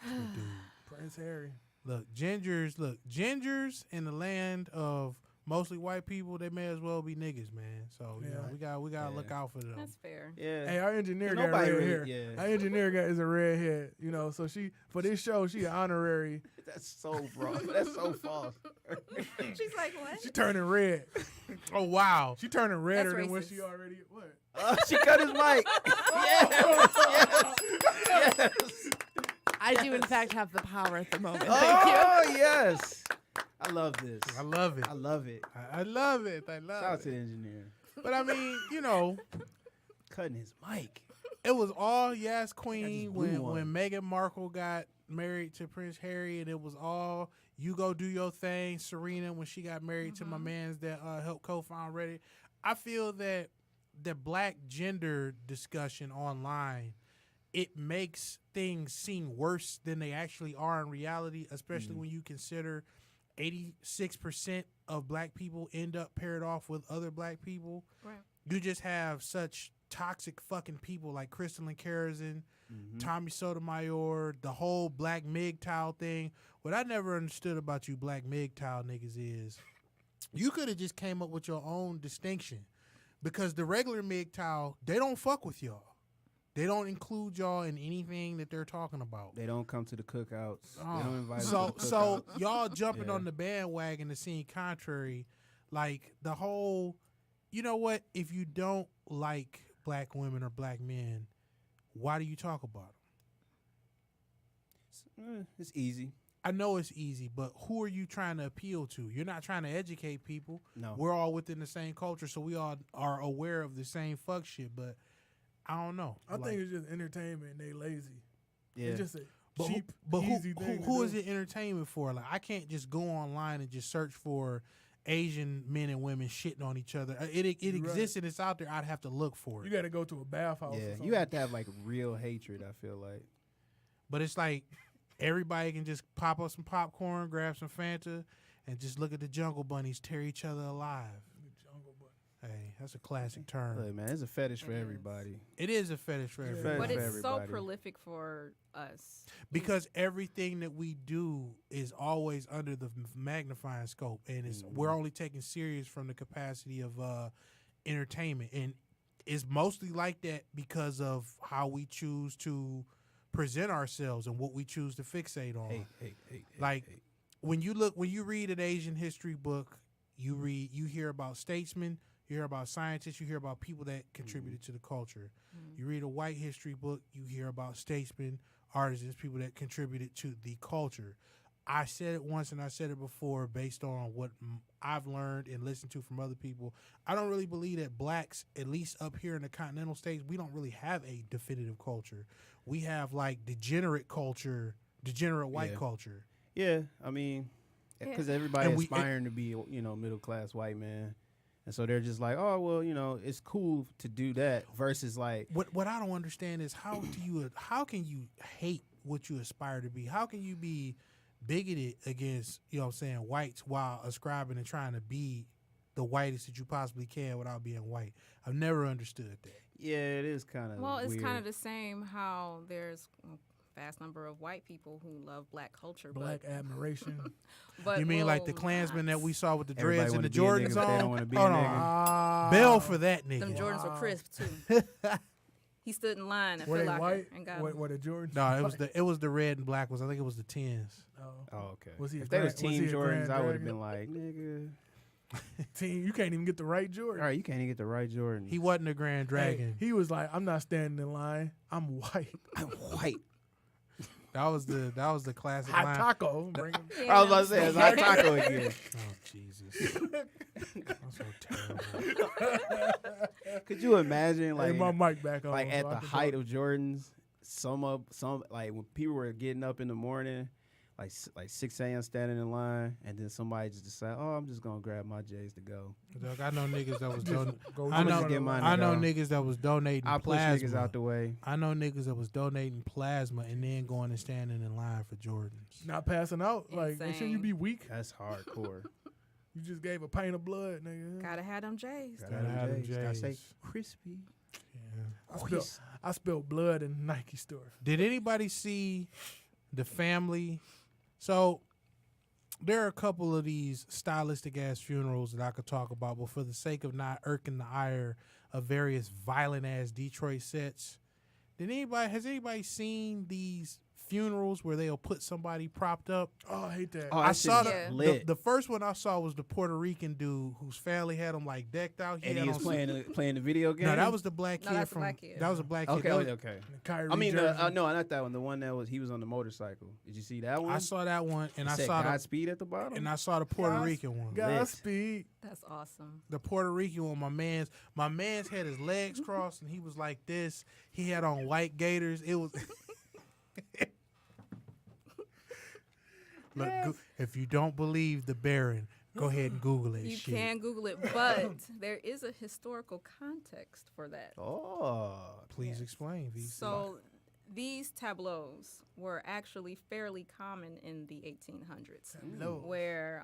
good dude. Prince Harry. Look, gingers in the land of mostly white people, they may as well be niggas, man. So you know, we gotta look out for them. That's fair. Yeah. Hey, our engineer got Nobody red really- hair. yeah. Our engineer is a redhead, you know. So she for this show, she an honorary. That's so wrong. That's so false. She's like, what? She turning red. Oh wow. She turning redder That's than when racist. she already what? She cut his mic. Yes. I do, in fact, have the power at the moment. Thank Oh, yes. I love this. I love it. I love it. I love it. I love Shout out it. to the engineer. But I mean, you know, cutting his mic. It was all Yes I Queen just blew when one. Meghan Markle got married to Prince Harry, and it was all you go do your thing. Serena when she got married to my mans that helped co-found Reddit. I feel that the black gender discussion online, it makes things seem worse than they actually are in reality, especially when you consider 86% of black people end up paired off with other black people. Right. You just have such toxic fucking people like Crystalline Carrison, Tommy Sotomayor, the whole black MGTOW thing. What I never understood about you black MGTOW niggas is you could have just came up with your own distinction, because the regular MGTOW, they don't fuck with y'all. They don't include y'all in anything that they're talking about. They don't come to the cookouts. They Oh. don't invite us So to the so cookouts. y'all jumping Yeah. on the bandwagon to seem contrary, like the whole, you know what? If you don't like black women or black men, why do you talk about them? It's easy. I know it's easy, but who are you trying to appeal to? You're not trying to educate people. No. We're all within the same culture, so we all are aware of the same fuck shit, but I don't know. I think it's just entertainment. They lazy. Yeah. It's just a But cheap, who, easy thing. who to is do. it entertainment for? Like, I can't just go online and just search for Asian men and women shitting on each other. It You're exists and it's out there. I'd have to look for it. You got to go to a bathhouse. or Yeah. something. You have to have like real hatred, I feel like. But it's like everybody can just pop up some popcorn, grab some Fanta, and just look at the Jungle Bunnies tear each other alive. Jungle Bunny. Hey, that's a classic term. Look, man, it's a fetish for It is. everybody. It is a fetish for Yeah. everybody. But for it's so everybody. prolific for us. Because everything that we do is always under the magnifying scope, and it's we're only taking serious from the capacity of entertainment, and it's mostly like that because of how we choose to present ourselves and what we choose to fixate on. Hey. Like when you read an Asian history book, you hear about statesmen, you hear about scientists, you hear about people that contributed to the culture. You read a white history book, you hear about statesmen, artisans, people that contributed to the culture. I said it once and I said it before based on what I've learned and listened to from other people. I don't really believe that blacks, at least up here in the continental states, we don't really have a definitive culture. We have like degenerate culture, degenerate white Yeah. culture. Yeah, I mean, because Yeah. everybody And we- aspiring to be, middle class white man, and so they're just like, oh well, it's cool to do that. Versus like, What I don't understand is how can you hate what you aspire to be? How can you be bigoted against, whites while ascribing and trying to be the whitest that you possibly can without being white? I've never understood that. yeah, it is kind of Well, it's weird. kind of the same how there's a vast number of white people who love black culture. Black admiration. But You mean like the will Klansmen that not. we saw with the Everybody dreads and the wanna be a Jordans nigga, but they don't on? wanna be a Hold nigga. on. Bell for that Them nigga. Jordans were Wow. crisp too. He stood in line at Were Foot they Locker white? and got Were, them. were the Jordans? No, white? it was the red and black ones. I think it was the 10s. Oh. Oh, okay. Was he a if they was grand- was Team he a Jordans, Grand I would have Dragon? been like, nigga. Team, you can't even get the right Jordan. All right, you can't even get the right Jordan. He wasn't a Grand Hey, Dragon. he was like, I'm not standing in line. I'm white. I'm white. That was the classic Hot line. taco. Bring him. Yeah, I was about to say, it's hot taco again. Oh Jesus. That's so terrible. Could you imagine, Hey, like, my mic back on. like so at I the can height talk. of Jordans, some like when people were getting up in the morning, like 6 a.m. standing in line, and then somebody just decide, oh, I'm just gonna grab my J's to go. Look, I know niggas that was donating. Go I to know, the get mine I know go. niggas that was donating I push plasma. niggas out the way. I know niggas that was donating plasma and then going and standing in line for Jordans. Not passing out. Like, shouldn't you Insane. be weak? That's hardcore. You just gave a pint of blood, nigga. Gotta have them J's. Gotta Gotta have them Gotta say J's. crispy. Yeah. I spilled blood in Nike store. Did anybody see the family? So there are a couple of these stylistic ass funerals that I could talk about, but for the sake of not irking the ire of various violent ass Detroit sets, has anybody seen these funerals where they'll put somebody propped up. Oh, I hate that. Oh, I that saw shit is the- lit. The first one I saw was the Puerto Rican dude whose family had him like decked out. and had he was on playing the video game. No, that was the black No, kid that's the from. black kid. That was a black kid. okay. That was- Okay. Kyrie I mean, jersey. no, not that one. The one that was he was on the motorcycle. Did you see that one? I saw that one, and It I said saw Godspeed at the bottom. and I saw the Puerto Guys- Rican one. Godspeed. That's awesome. The Puerto Rican one, my man's had his legs crossed and he was like this. He had on white gaiters. It was. Look, if you don't believe the Baron, go ahead and Google it. You shit. can Google it, but there is a historical context for that. oh, Please explain. VC. So these tableaus were actually fairly common in the 1800s, Tableaux. where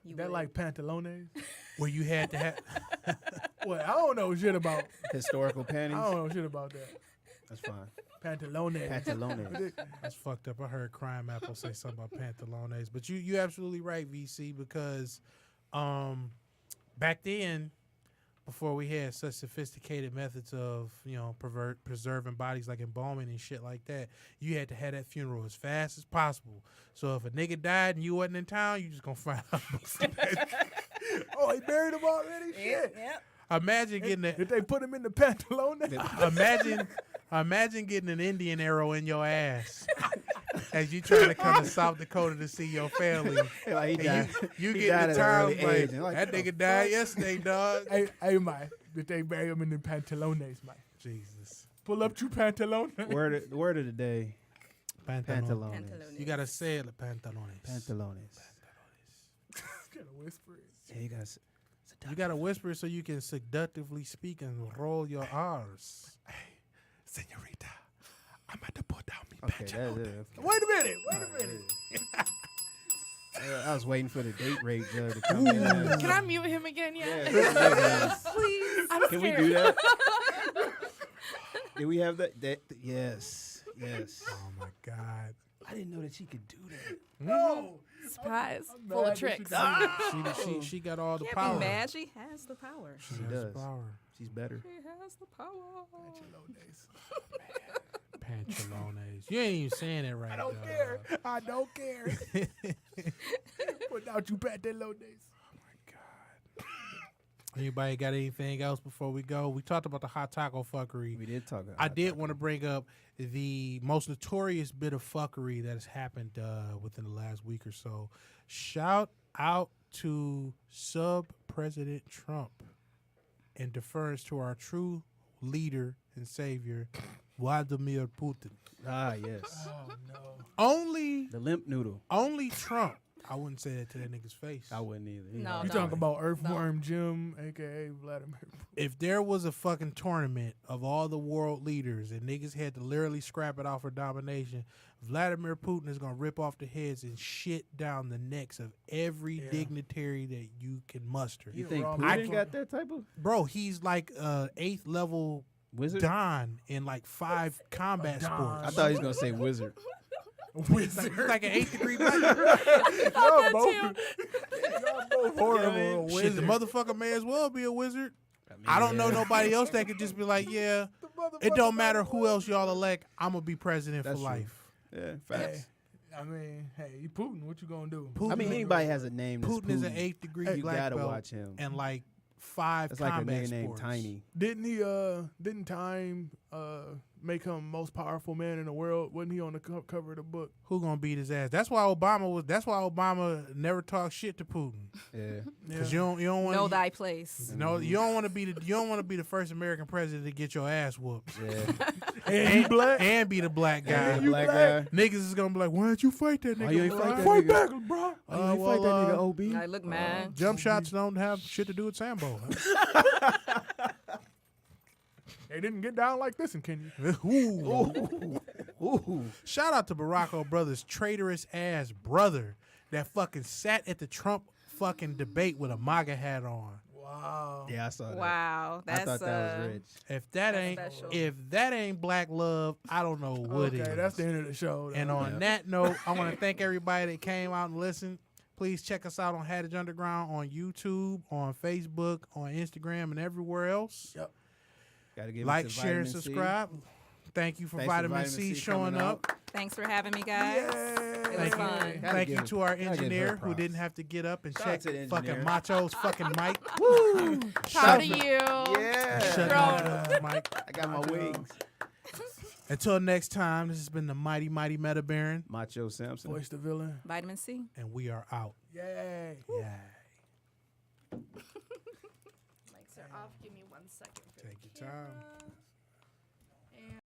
you That would- like pantalones? where you had to have. Well, I don't know shit about. historical I panties. don't know shit about that. That's fine. Pantalones. Pantalones. That's fucked up. I heard Crime Apple say something about pantalones, but you absolutely right, VC, because back then, before we had such sophisticated methods of preserving bodies like embalming and shit like that, you had to have that funeral as fast as possible. So if a nigga died and you wasn't in town, you just gonna find out. Oh, he buried him already? Shit. Yep. Imagine getting a, Did they put him in the pantalones? Imagine getting an Indian arrow in your ass as you try to come to South Dakota to see your family. Like he And died. you He get died in the at an town early like, age, and like, that what the nigga died yesterday, dog. Hey, man. Did they bury him in the pantalones, man? Jesus. Pull up two pantalones. Word of the day. Pantalones. Pantalones. You gotta say it like pantalones. Pantalones. Gotta whisper it. Yeah, you guys. You gotta whisper so you can seductively speak and roll your R's. Hey, senorita, I'm about to put down me Okay, that's it. Wait a minute. I was waiting for the date rape judge to come in. Can I mute him again yet? Please. I'm Can we scared. do that? Did we have that? Yes. Oh my God. I didn't know that she could do that. No. Surprise. I'm Full mad of that you tricks. did She got all the Can't power. be mad. She has the power. She She has does. the power. She's better. She has the power. Pantalones. You ain't even saying it right. I don't care. I don't care. Without you pantalones. Anybody got anything else before we go? We talked about the hot taco fuckery. We did talk about I did want to bring up the most notorious bit of fuckery that has happened within the last week or so. Shout out to President Trump in deference to our true leader and savior, Vladimir Putin. Ah, yes. Oh, no. Only The limp noodle. Trump. I wouldn't say that to that nigga's face. I wouldn't either. No, You talking about Earthworm Jim, a.k.a. Vladimir Putin. If there was a fucking tournament of all the world leaders and niggas had to literally scrap it off for domination, Vladimir Putin is going to rip off the heads and shit down the necks of every dignitary that you can muster. You think raw Putin motherfucker. got that type of Bro, he's like 8th level wizard? Don in like 5 combat Don. sports. I thought he was gonna say wizard. He's like an 8th degree black. Y'all both horrible. Shit, the motherfucker may as well be a wizard. I don't know nobody else that could just be like, yeah, it don't matter who else y'all elect, I'm going to be president That's for true. life. Yeah, facts. I mean, hey, Putin, what you gonna do? Putin, I mean, anybody has a name. That's Putin is an 8th degree You black gotta belt watch him. and like 5 That's like a combat nigga named sports. Tiny. Didn't Time make him most powerful man in the world? Wasn't he on the cover of the book? Who gonna beat his ass? That's why Obama never talked shit to Putin. Yeah. Cause you don't want Know thy place. No, you don't want to be the first American president to get your ass whooped Yeah. And you black? and be the black guy. The black guy. Niggas is gonna be like, why don't you fight that nigga? Why you ain't bro? fight that Fight nigga? back, bro. Oh, you fight that nigga OB. I look mad. Jump shots don't have shit to do with Sambo. They didn't get down like this in Kenya. Ooh. Ooh. Shout out to Barack Obama's traitorous ass brother that fucking sat at the Trump fucking debate with a MAGA hat on. Wow. Yeah, I saw that. Wow, I that's thought that was rich. If that ain't black love, I don't know what Okay, is. that's the end of the show. And on Yeah. that note, I want to thank everybody that came out and listened. Please check us out on Hadage Underground on YouTube, on Facebook, on Instagram, and everywhere else. Yep. Gotta give it Like, to share, and Vitamin C. subscribe. Thank you for Thanks Vitamin C showing coming up. out. Thanks for having me, guys. It was Thank you. fun. Gotta Thank you give- to our gotta give her engineer who props. didn't have to get up and Shout out check to the fucking engineer. Macho's fucking mic. Woo! Proud of you. Yeah. Shut down the mic. I got my wings. Until next time, this has been the Mighty Mighty Meta Baron, Macho Samson. Voice the villain. Vitamin C. and we are out. Yay. Yeah. Mics are off. Give me 1 second. Take your time.